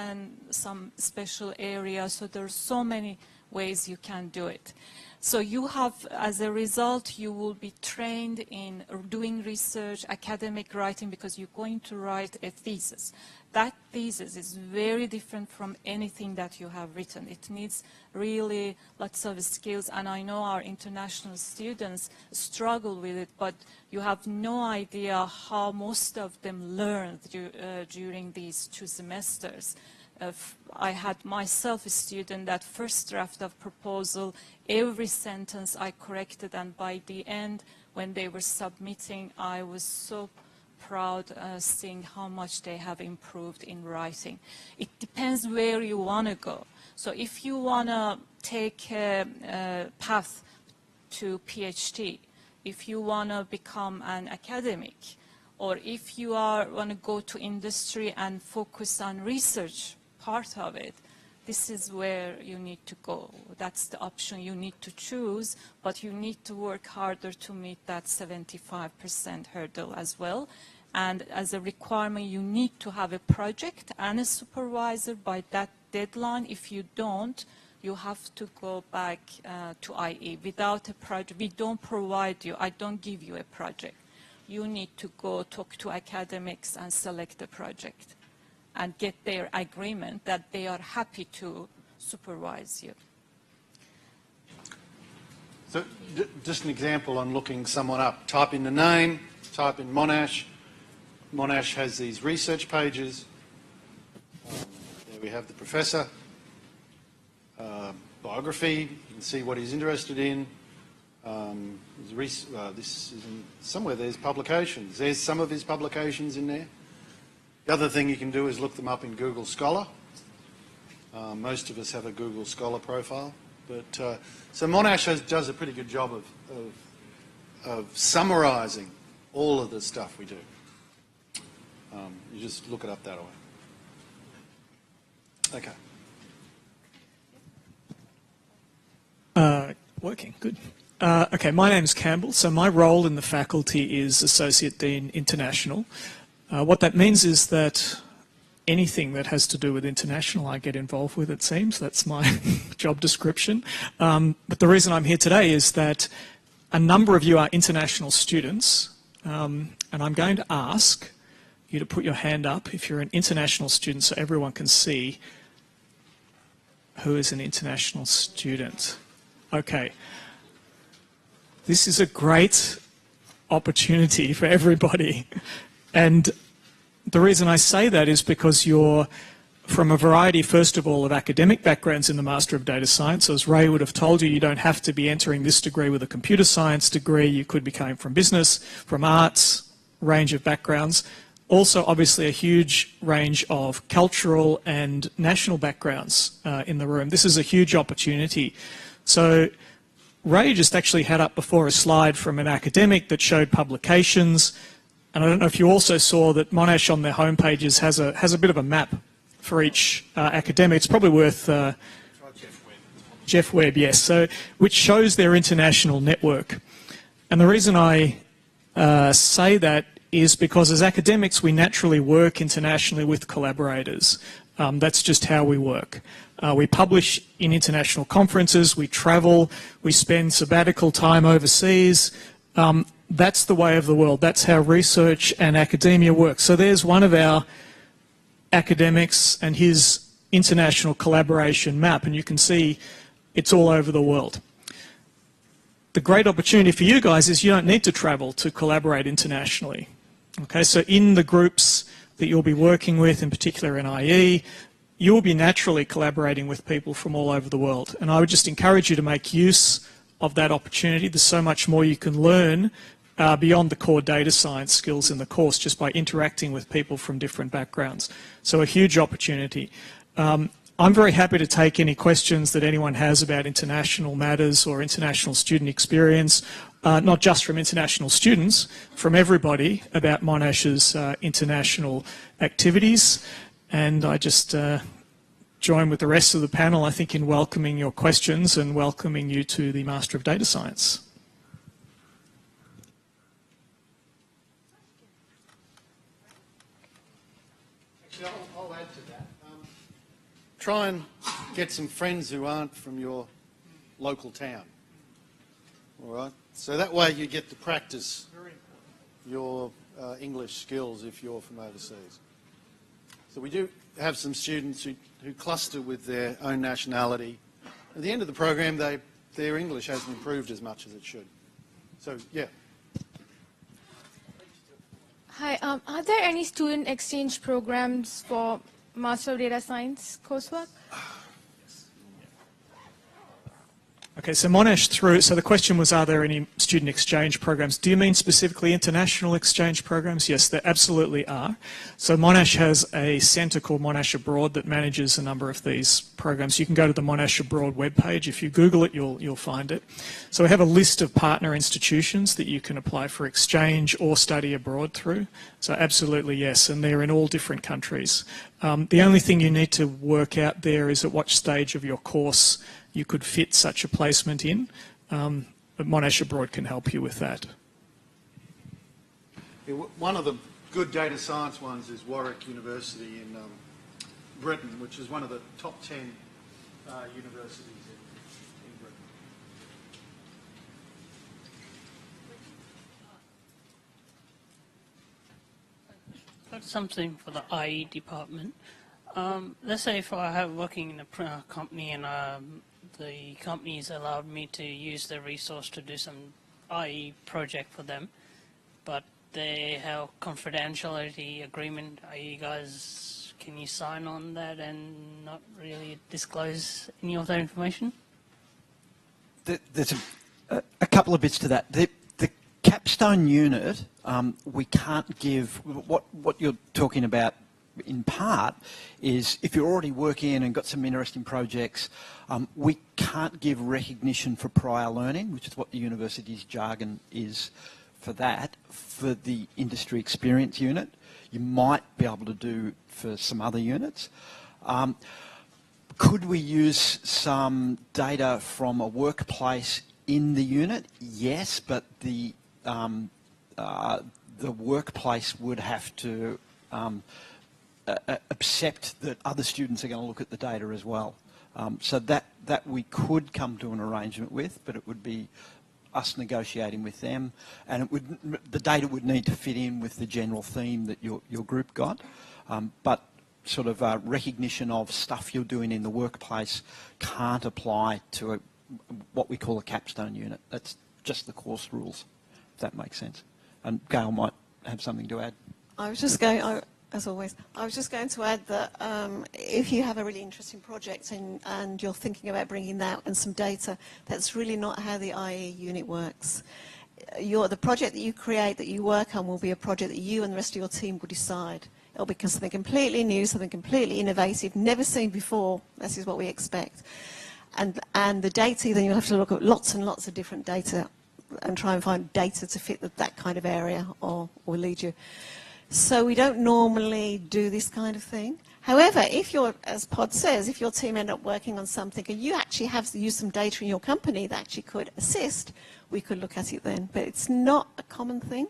some special area. So there are so many ways you can do it. So you have, as a result, you will be trained in doing research, academic writing, because you're going to write a thesis. That thesis is very different from anything that you have written. It needs really lots of skills, and I know our international students struggle with it, but you have no idea how most of them learned during these 2 semesters. I had myself a student that first draft of proposal, every sentence I corrected, and by the end, when they were submitting, I was so proud seeing how much they have improved in writing. It depends where you want to go. So if you want to take a path to PhD, if you want to become an academic, or if you want to go to industry and focus on research part of it, this is where you need to go. That's the option you need to choose, but you need to work harder to meet that 75% hurdle as well. and as a requirement, you need to have a project and a supervisor by that deadline. If you don't, you have to go back to IE. Without a project, we don't provide you, I don't give you a project. You need to go talk to academics and select a project and get their agreement that they are happy to supervise you. So just an example on looking someone up. Type in the name, type in Monash. Monash has these research pages. There we have the professor. Biography, you can see what he's interested in. This is somewhere there's publications. There's some of his publications in there. The other thing you can do is look them up in Google Scholar. Most of us have a Google Scholar profile. But so Monash does a pretty good job of summarising all of the stuff we do. You just look it up that way. Okay. Working, good. Okay, my name's Campbell. So my role in the faculty is Associate Dean International. What that means is that anything that has to do with international I get involved with, it seems. That's my job description. But the reason I'm here today is that a number of you are international students, and I'm going to ask you to put your hand up if you're an international student so everyone can see who is an international student. Okay. This is a great opportunity for everybody. And the reason I say that is because you're from a variety, first of all, of academic backgrounds in the Master of Data Science. As Ray would have told you, you don't have to be entering this degree with a computer science degree. You could be coming from business, from arts, range of backgrounds. Also, obviously, a huge range of cultural and national backgrounds in the room. This is a huge opportunity. So Ray just actually had up before a slide from an academic that showed publications. And I don't know if you also saw that Monash on their homepages has a bit of a map for each academic. It's probably worth... Jeff Webb, yes. So, which shows their international network. And the reason I say that is because as academics we naturally work internationally with collaborators. That's just how we work. We publish in international conferences, we travel, we spend sabbatical time overseas. That's the way of the world. That's how research and academia works. So there's one of our academics and his international collaboration map, and you can see it's all over the world. The great opportunity for you guys is you don't need to travel to collaborate internationally. Okay, so in the groups that you'll be working with, in particular in IE, you'll be naturally collaborating with people from all over the world. And I would just encourage you to make use of that opportunity. There's so much more you can learn beyond the core data science skills in the course just by interacting with people from different backgrounds. So a huge opportunity. I'm very happy to take any questions that anyone has about international matters or international student experience, not just from international students, from everybody about Monash's international activities. And I just join with the rest of the panel, I think, in welcoming your questions and welcoming you to the Master of Data Science. Actually, I'll add to that. Try and get some friends who aren't from your local town. All right? So that way you get to practice your English skills if you're from overseas. So we do have some students who cluster with their own nationality. At the end of the program, their English hasn't improved as much as it should. So, yeah. Hi, are there any student exchange programs for Master of Data Science coursework? Okay, so Monash so the question was, are there any student exchange programs? Do you mean specifically international exchange programs? Yes, there absolutely are. So Monash has a centre called Monash Abroad that manages a number of these programs. You can go to the Monash Abroad webpage. If you Google it, you'll find it. So we have a list of partner institutions that you can apply for exchange or study abroad through. So absolutely yes, and they're in all different countries. The only thing you need to work out there is at what stage of your course you could fit such a placement in, but Monash Abroad can help you with that. Yeah, one of the good data science ones is Warwick University in Britain, which is one of the top 10 universities in Britain. Got something for the IE department. Let's say if I have working in a company and the company's allowed me to use the resource to do some IE project for them, but they have confidentiality agreement. Are you guys, can you sign on that and not really disclose any of that information? There's a couple of bits to that. The capstone unit, we can't give, what you're talking about in part is if you're already working and got some interesting projects, we can't give recognition for prior learning, which is what the university's jargon is for that. For the industry experience unit, you might be able to do for some other units. Could we use some data from a workplace in the unit? Yes, but the workplace would have to accept that other students are going to look at the data as well. So that we could come to an arrangement with, but it would be us negotiating with them, and the data would need to fit in with the general theme that your group got. But sort of recognition of stuff you're doing in the workplace can't apply to what we call a capstone unit. That's just the course rules, if that makes sense. And Gail might have something to add. I was just going, as always, I was just going to add that if you have a really interesting project and you're thinking about bringing that and some data, that's really not how the IE unit works. The project that you create, that you work on, will be a project that you and the rest of your team will decide. It'll be something completely new, something completely innovative, never seen before. This is what we expect. And the data, then you'll have to look at lots and lots of different data and try and find data to fit that kind of area or lead you. So we don't normally do this kind of thing. However, if you're, as Pod says, if your team end up working on something and you actually have to use some data in your company that actually could assist, we could look at it then. But it's not a common thing.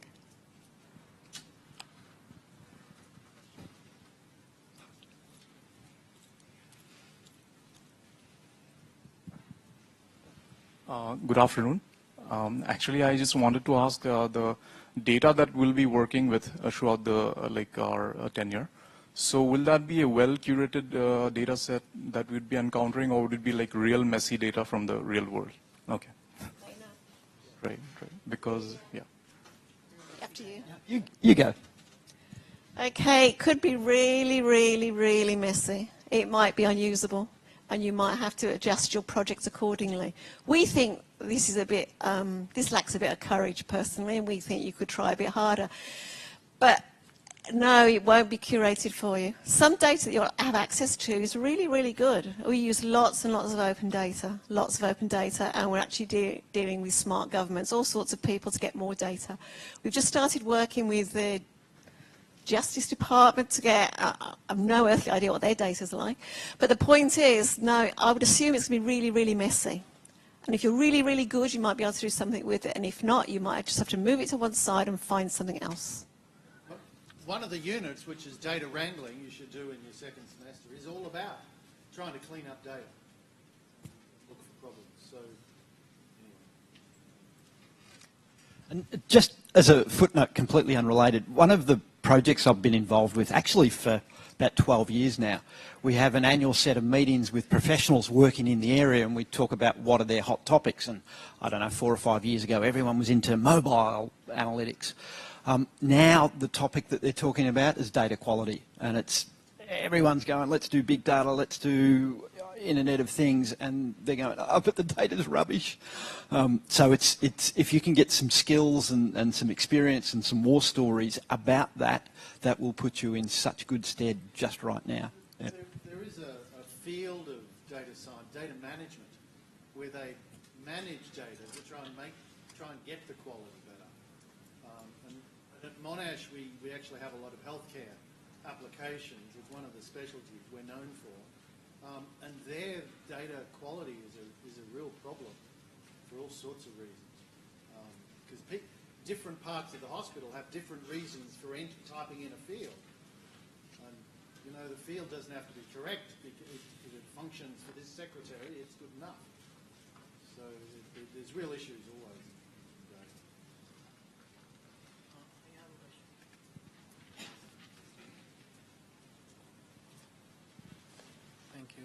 Good afternoon. Actually, I just wanted to ask the data that we'll be working with throughout our tenure. So will that be a well-curated data set that we'd be encountering, or would it be like real messy data from the real world? Okay. Right. Because, yeah. Up to you. You go. Okay, it could be really, really, really messy. It might be unusable, and you might have to adjust your project accordingly. We think this is a bit, this lacks a bit of courage personally, and we think you could try a bit harder. But no, it won't be curated for you. Some data that you'll have access to is really, really good. We use lots and lots of open data, and we're actually dealing with smart governments, all sorts of people to get more data. We've just started working with the Justice Department to get, I've no earthly idea what their data's like. But the point is, no, I would assume it's going to be really, really messy. And if you're really, really good, you might be able to do something with it. And if not, you might just have to move it to one side and find something else. One of the units, which is data wrangling, you should do in your second semester, is all about trying to clean up data, look for problems. So, anyway. And just as a footnote, completely unrelated, one of the projects I've been involved with, actually for about 12 years now, we have an annual set of meetings with professionals working in the area, and we talk about what are their hot topics. And I don't know, 4 or 5 years ago, everyone was into mobile analytics. Now the topic that they're talking about is data quality, and it's everyone's going, let's do big data, let's do Internet of Things, and they're going, oh, but the data's rubbish. So it's if you can get some skills and some experience and some war stories about that, that will put you in such good stead just right now. Yeah. There is a field of data science, data management, where they manage data to try and get the quality better. And at Monash, we actually have a lot of healthcare applications. It's one of the specialties we're known for. And their data quality is a real problem for all sorts of reasons. Because different parts of the hospital have different reasons for typing typing in a field. And, you know, the field doesn't have to be correct. If it functions for this secretary, it's good enough. So there's real issues always. Thank you.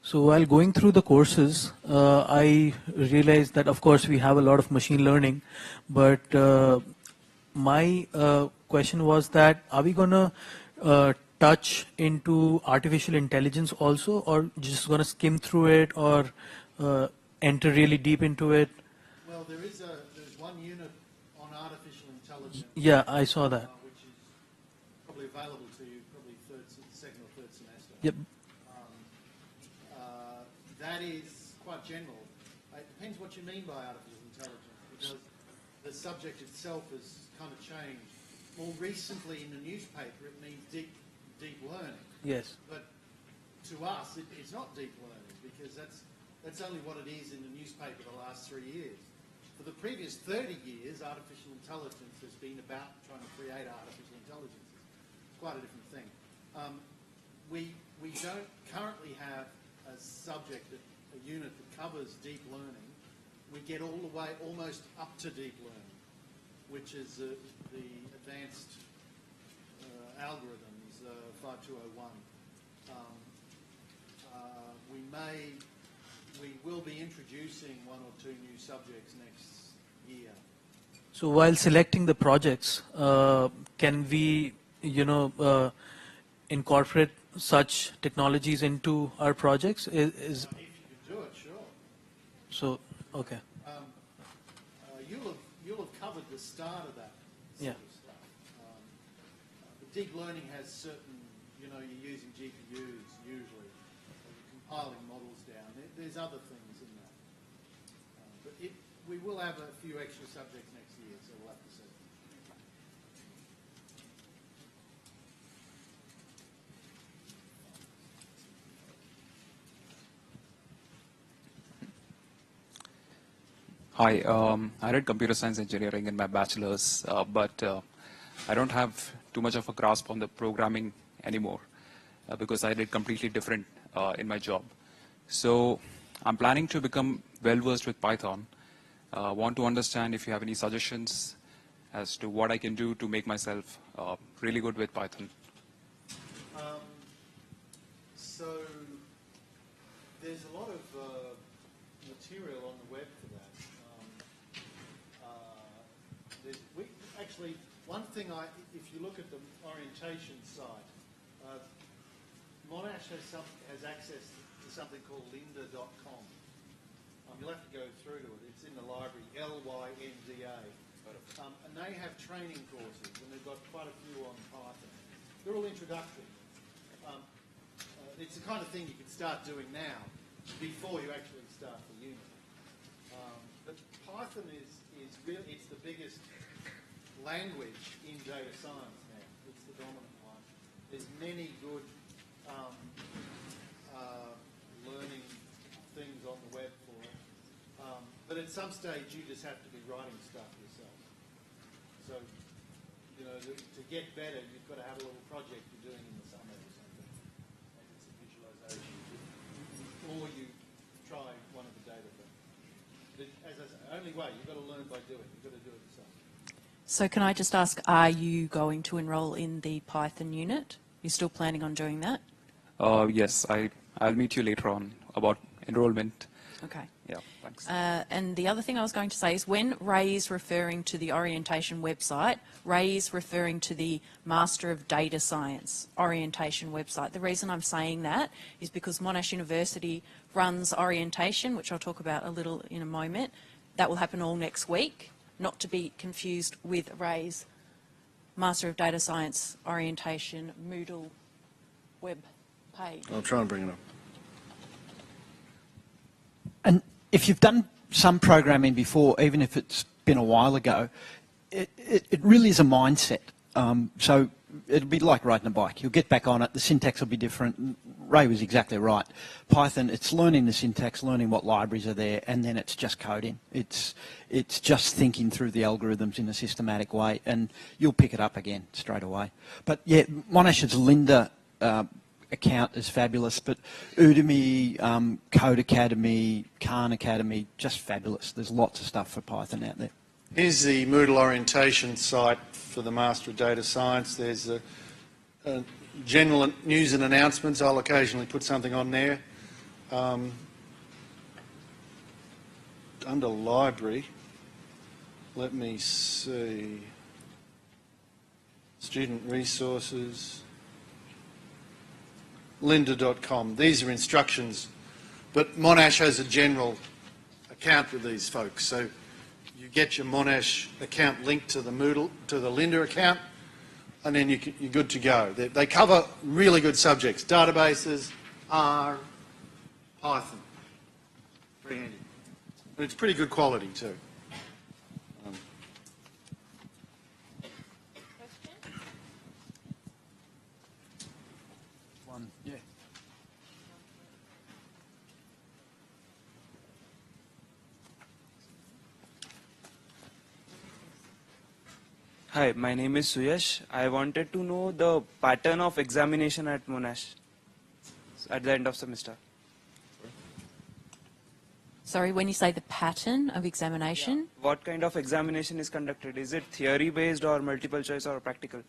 So while going through the courses, I realized that, of course, we have a lot of machine learning, but my question was that, are we going to touch into artificial intelligence also, or just going to skim through it, or enter really deep into it? Well, there's one unit on artificial intelligence. Yeah, I saw that. Which is probably available to you, probably second or third semester. Yep. That is quite general. It depends what you mean by artificial intelligence, because the subject itself has kind of changed. More recently in the newspaper, it means deep learning. Yes. But to us, it's not deep learning, because that's only what it is in the newspaper the last 3 years. For the previous 30 years, artificial intelligence has been about trying to create artificial intelligence. It's quite a different thing. We don't currently have a subject, a unit that covers deep learning. We get all the way almost up to deep learning, which is the advanced algorithms, 5201. We will be introducing 1 or 2 new subjects next year. So while selecting the projects, can we, incorporate such technologies into our projects? If you can do it, sure. So, okay. You'll have covered the start of that sort of stuff. But deep learning has certain, you're using GPUs usually, you're compiling models down. There's other things in that. But we will have a few extra subjects next year, so we'll have to see. Hi, I read computer science engineering in my bachelor's, but I don't have too much of a grasp on the programming anymore because I did completely different in my job. So I'm planning to become well-versed with Python. Want to understand if you have any suggestions as to what I can do to make myself really good with Python. So there's a lot of material on the web for that. Actually, one thing, if you look at the orientation site, Monash has access to something called lynda.com. You'll have to go through to it. It's in the library, LYNDA. And they have training courses, and they've got quite a few on Python. They're all introductory. It's the kind of thing you can start doing now before you actually start the unit. But Python is really, it's the biggest language in data science now. It's the dominant one. There's many good learning things on the web for it. But at some stage, you just have to be writing stuff yourself. So, to get better, you've got to have a little project you're doing in the summer or something. Maybe it's a visualization. Or you try one of the data things. But as I say, only way, you've got to learn by doing. You've got to do it yourself. So can I just ask, are you going to enrol in the Python unit? You're still planning on doing that? Yes, I'll meet you later on about enrollment. Okay. Yeah, thanks. And the other thing I was going to say is when Ray is referring to the orientation website, Ray is referring to the Master of Data Science orientation website. The reason I'm saying that is because Monash University runs orientation, which I'll talk about a little in a moment. That will happen all next week, not to be confused with Ray's Master of Data Science orientation Moodle web page. I'll try and bring it up. And if you've done some programming before, even if it's been a while ago, it really is a mindset. So it'll be like riding a bike. You'll get back on it. The syntax will be different. Ray was exactly right. Python, it's learning the syntax, learning what libraries are there, and then it's just coding. It's just thinking through the algorithms in a systematic way, and you'll pick it up again straight away. But yeah, Monash's Linda account is fabulous, but Udemy, Code Academy, Khan Academy, just fabulous. There's lots of stuff for Python out there. Here's the Moodle orientation site for the Master of Data Science. There's a general news and announcements. I'll occasionally put something on there. Under library, let me see. Student resources. Lynda.com. These are instructions, but Monash has a general account with these folks. So you get your Monash account linked to the Moodle, to the Lynda account, and then you're good to go. They cover really good subjects: databases, R, Python. Very handy. And it's pretty good quality too. Yeah. Hi, my name is Suyash. I wanted to know the pattern of examination at Monash at the end of semester. Sorry, when you say the pattern of examination? What kind of examination is conducted? Is it theory-based or multiple choice or practical?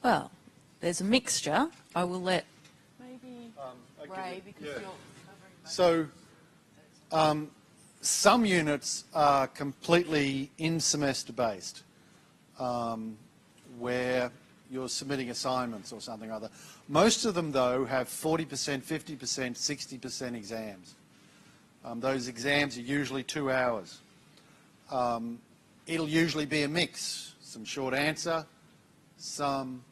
Well, there's a mixture. I will let maybe Ray, because you're covering. So some units are completely in-semester based, where you're submitting assignments or something or other. Most of them, though, have 40%, 50%, 60% exams. Those exams are usually 2 hours. It'll usually be a mix, some short answer, some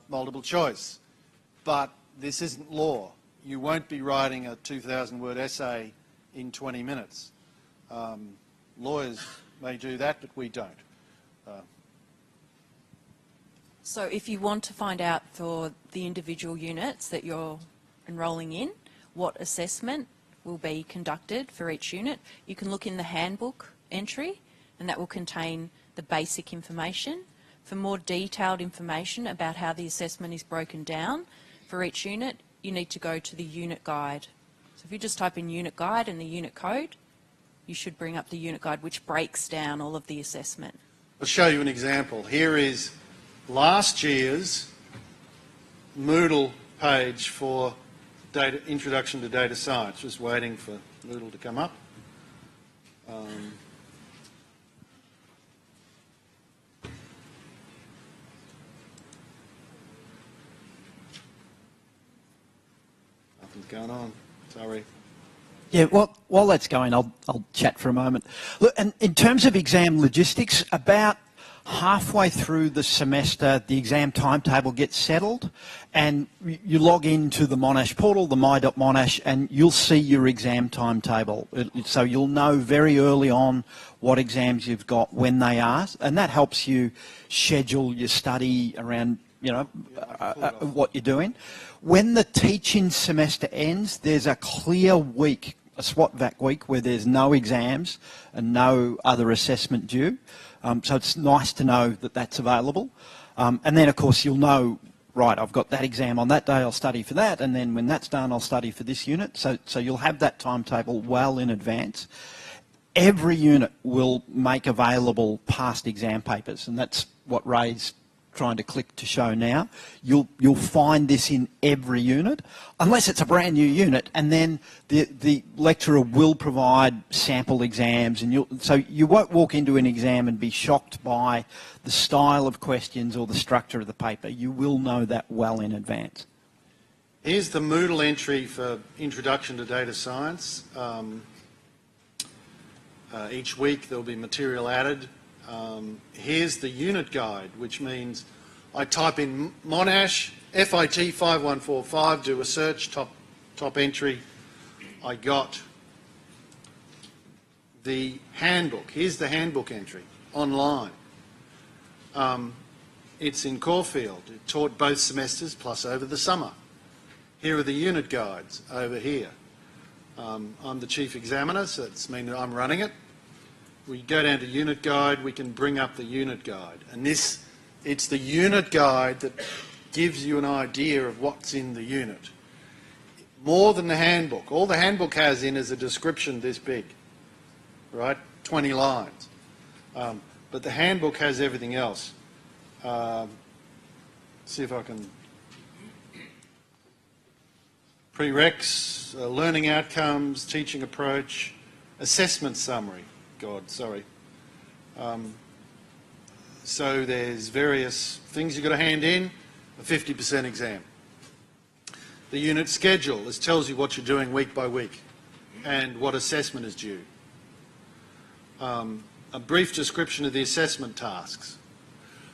multiple choice. But this isn't law. You won't be writing a 2,000-word essay in 20 minutes. Lawyers may do that, but we don't. So if you want to find out for the individual units that you're enrolling in, what assessment will be conducted for each unit, you can look in the handbook entry, and that will contain the basic information. For more detailed information about how the assessment is broken down for each unit, you need to go to the unit guide. So if you just type in unit guide and the unit code, you should bring up the unit guide, which breaks down all of the assessment. I'll show you an example. Here is last year's Moodle page for Introduction to Data Science. Just waiting for Moodle to come up. Nothing's going on. Sorry. Yeah, well, while that's going, I'll chat for a moment. Look, and in terms of exam logistics, about halfway through the semester, the exam timetable gets settled, and you log into the Monash portal, the my.monash, and you'll see your exam timetable. So you'll know very early on what exams you've got, when they are, and that helps you schedule your study around, you know, what you're doing. When the teaching semester ends, there's a clear week, a SWAT-VAC week, where there's no exams and no other assessment due. So it's nice to know that that's available. And then, of course, you'll know, right, I've got that exam on that day, I'll study for that, and then when that's done, I'll study for this unit. So you'll have that timetable well in advance. Every unit will make available past exam papers, and that's what Ray's trying to click to show now. You'll find this in every unit, unless it's a brand new unit, and then the lecturer will provide sample exams, and so you won't walk into an exam and be shocked by the style of questions or the structure of the paper. You will know that well in advance. Here's the Moodle entry for Introduction to Data Science. Each week there'll be material added. Here's the unit guide, which means I type in Monash, FIT 5145, do a search, top entry. I got the handbook. Here's the handbook entry, online. It's in Caulfield. It taught both semesters plus over the summer. Here are the unit guides over here. I'm the chief examiner, so that's mean that I'm running it. We go down to unit guide, we can bring up the unit guide. And it's the unit guide that gives you an idea of what's in the unit. More than the handbook. All the handbook has in is a description this big, right? 20 lines. But the handbook has everything else. See if I can... Prereqs, learning outcomes, teaching approach, assessment summary. So there's various things you've got to hand in, a 50% exam. The unit schedule, this tells you what you're doing week by week and what assessment is due. A brief description of the assessment tasks.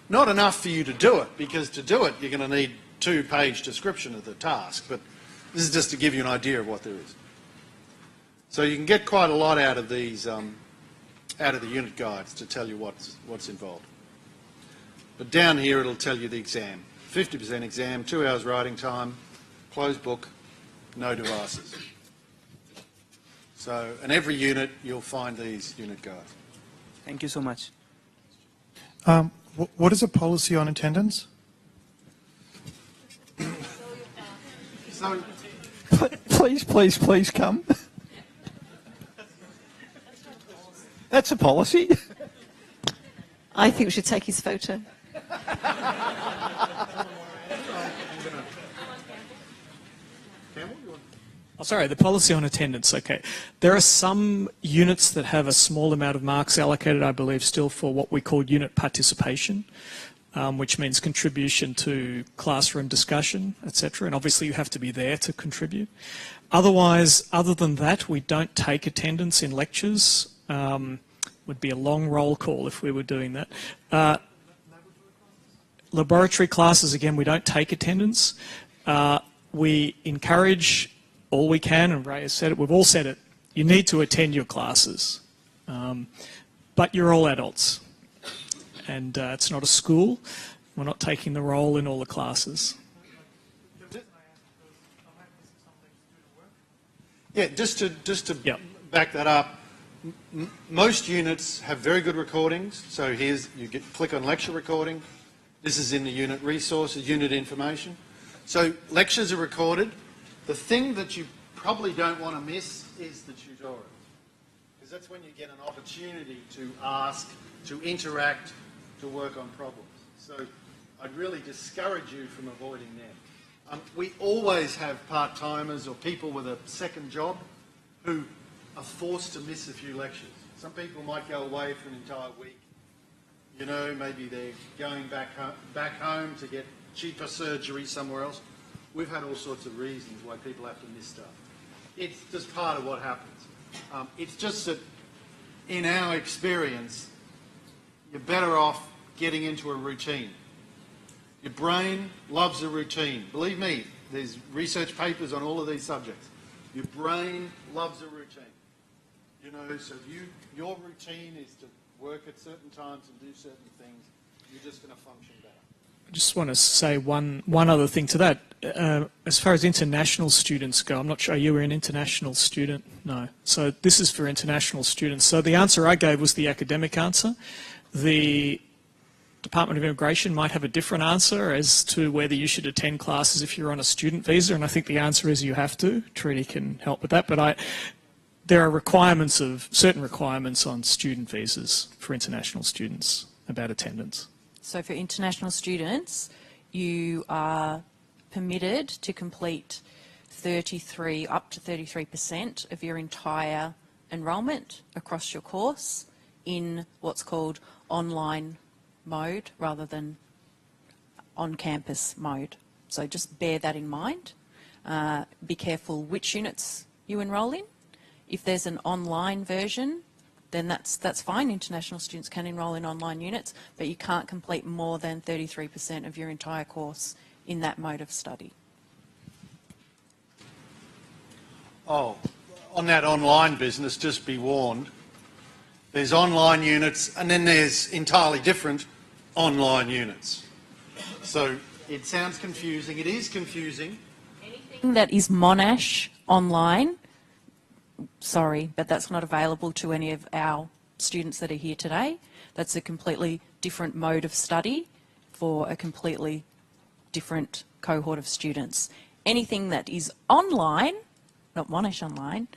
Not enough for you to do it, because to do it you're going to need 2-page description of the task, but this is just to give you an idea of what there is. So you can get quite a lot out of these, out of the unit guides to tell you what's involved. But down here it'll tell you the exam. 50% exam, 2 hours writing time, closed book, no devices. So in every unit you'll find these unit guides. Thank you so much. What is a policy on attendance? So, Please come. That's a policy. I think we should take his photo. Oh, sorry, the policy on attendance, okay. There are some units that have a small amount of marks allocated, I believe, still for what we call unit participation, which means contribution to classroom discussion, etc. And obviously you have to be there to contribute. Otherwise, other than that, we don't take attendance in lectures. Would be a long roll call if we were doing that. Laboratory classes, again, we don't take attendance. We encourage all we can, and Ray has said it, we've all said it, you need to attend your classes. But you're all adults. And it's not a school. We're not taking the role in all the classes. Yeah, just to back that up, most units have very good recordings. So here's, click on lecture recording. This is in the unit resources, unit information. So lectures are recorded. The thing that you probably don't want to miss is the tutorial, because that's when you get an opportunity to ask, to interact, to work on problems. So I'd really discourage you from avoiding them. We always have part-timers or people with a second job who are forced to miss a few lectures. Some people might go away for an entire week. You know, maybe they're going back home to get cheaper surgery somewhere else. We've had all sorts of reasons why people have to miss stuff. It's just part of what happens. It's just that in our experience, you're better off getting into a routine. Your brain loves a routine. Believe me, there's research papers on all of these subjects. Your brain loves a routine. You know, so if your routine is to work at certain times and do certain things, you're just going to function better. I just want to say one other thing to that. As far as international students go, I'm not sure, you were an international student? No. So this is for international students. So the answer I gave was the academic answer. The Department of Immigration might have a different answer as to whether you should attend classes if you're on a student visa, and I think the answer is you have to. Trudy can help with that, but there are certain requirements on student visas for international students about attendance. So for international students, you are permitted to complete up to 33% of your entire enrolment across your course in what's called online mode rather than on-campus mode. So just bear that in mind. Be careful which units you enrol in. If there's an online version, then that's fine. International students can enrol in online units, but you can't complete more than 33% of your entire course in that mode of study. Oh, on that online business, just be warned. There's online units and then there's entirely different online units. So it sounds confusing. It is confusing. Anything that is Monash online, sorry, but that's not available to any of our students that are here today. That's a completely different mode of study for a completely different cohort of students. Anything that is online, not Monash online,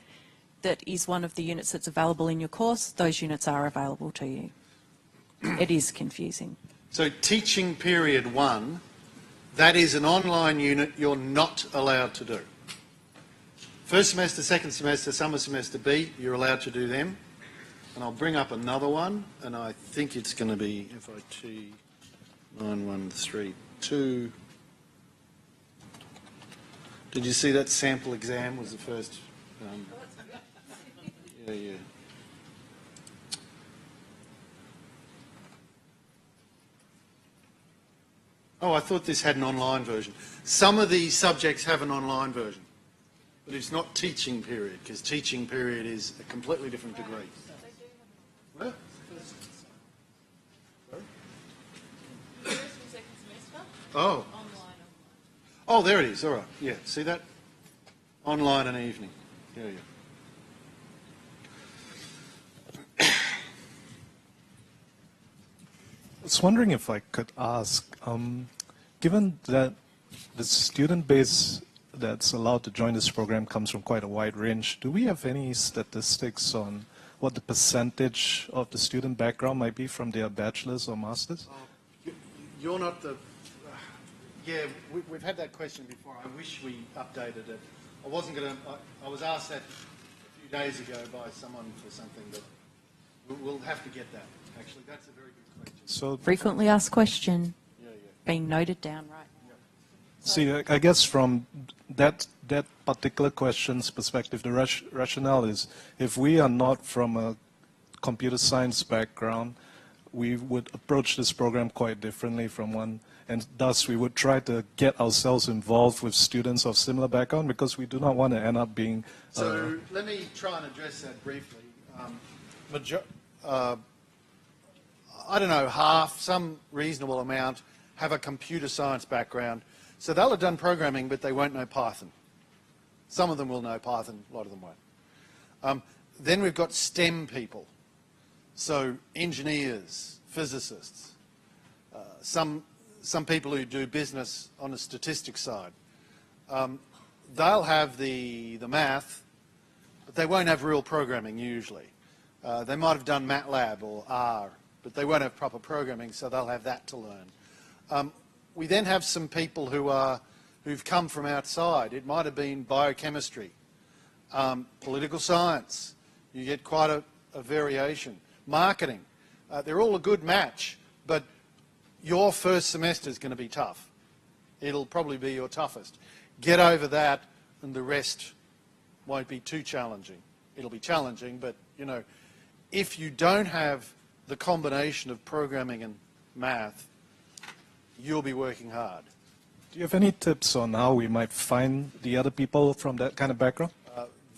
that is one of the units that's available in your course, those units are available to you. It is confusing. So teaching period 1, that is an online unit you're not allowed to do. First semester, second semester, summer semester B, you're allowed to do them. And I'll bring up another one, and I think it's going to be FIT 9132. Did you see that sample exam was the first? Yeah. Oh, I thought this had an online version. Some of these subjects have an online version, but it's not teaching period, because teaching period is a completely different degree. Where? Oh. Oh, there it is. All right. Yeah. See that? Online and evening. Yeah. I was wondering if I could ask, given that the student base that's allowed to join this program comes from quite a wide range, do we have any statistics on what the percentage of the student background might be from their bachelor's or master's? You're not the... yeah, we've had that question before. I wish we updated it. I wasn't going to... I was asked that a few days ago by someone for something, but we'll have to get that. Actually, that's a very good question. So Frequently asked question, being noted down right now. See, I guess from that particular question's perspective, the rationale is if we are not from a computer science background, we would approach this program quite differently from one, and thus we would try to get ourselves involved with students of similar background because we do not want to end up being... So let me try and address that briefly. I don't know, half, some reasonable amount, have a computer science background. So they'll have done programming, but they won't know Python. Some of them will know Python, a lot of them won't. Then we've got STEM people. So engineers, physicists, some people who do business on the statistics side. They'll have the math, but they won't have real programming usually. They might have done MATLAB or R, but they won't have proper programming, so they'll have that to learn. We then have some people who've come from outside. It might have been biochemistry, political science. You get quite a variation. Marketing. They're all a good match, but your first semester is going to be tough. It'll probably be your toughest. Get over that, and the rest won't be too challenging. It'll be challenging, but, you know, if you don't have the combination of programming and math, you'll be working hard. Do you have any tips on how we might find the other people from that kind of background?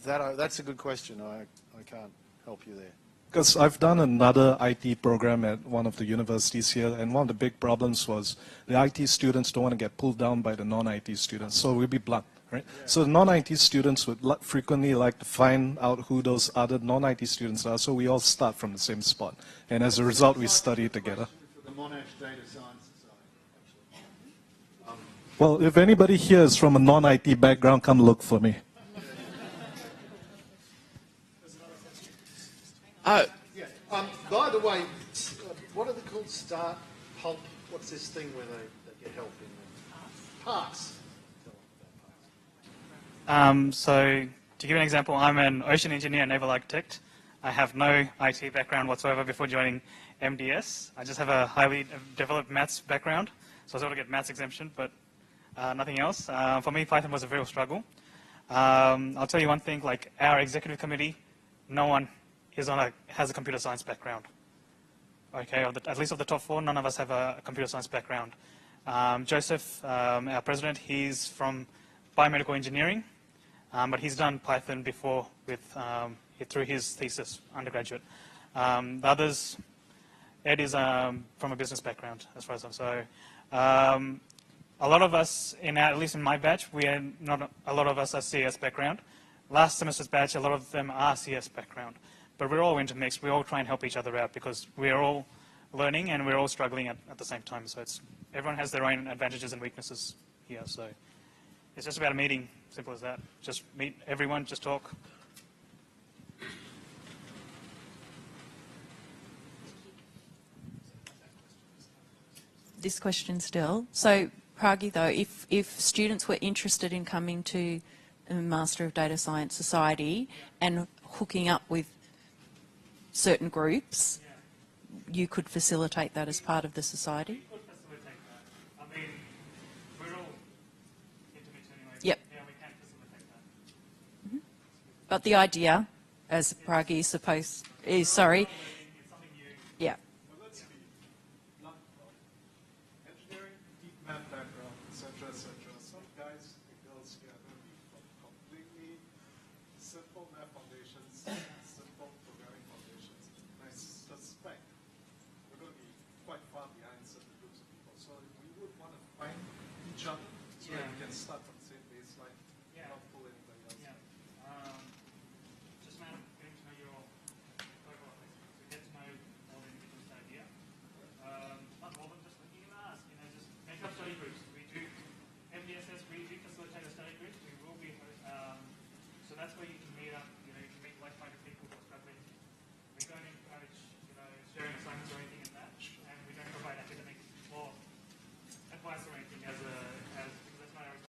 That's a good question. I can't help you there. Because I've done another IT program at one of the universities here, and one of the big problems was the IT students don't want to get pulled down by the non-IT students. So we'll be blunt, right? Yeah. So the non-IT students would frequently like to find out who those other non-IT students are, so we all start from the same spot. And as a result, we study together. For the Monash Data Science Society, actually. Well, if anybody here is from a non-IT background, come look for me. By the way, what are they called? Start, Pulp, what's this thing where they get help in? Parks. So to give an example, I'm an ocean engineer and naval architect. I have no IT background whatsoever before joining MDS. I just have a highly developed maths background, so I was able to get maths exemption, but nothing else. For me, Python was a real struggle. I'll tell you one thing, like our executive committee, no one has a computer science background. Okay, at least of the top 4, none of us have a computer science background. Joseph, our president, he's from biomedical engineering, but he's done Python before through his thesis, undergraduate. The others, Ed is from a business background, as far as I'm so. a lot of us, at least in my batch, we are not, a lot of us are CS background. Last semester's batch, a lot of them are CS background. But we're all intermixed. We all try and help each other out because we're all learning and we're all struggling at the same time. So everyone has their own advantages and weaknesses here. So it's just about a meeting, simple as that. Just meet everyone, just talk. This question still. So, Pragi, though, if students were interested in coming to a Master of Data Science Society and hooking up with certain groups, you could facilitate that as part of the society? We could facilitate that. I mean, we're all intermixed anyway. Yep. Yeah, we can facilitate that. Mm-hmm. But the idea, as Pragi is, sorry, yeah. Engineering, deep math background, etc., etc. Some guys and girls here are going to be from completely simple math foundations, simple programming foundations. And I suspect we're going to be quite far behind certain groups of people. So we would want to find each other so that we can start from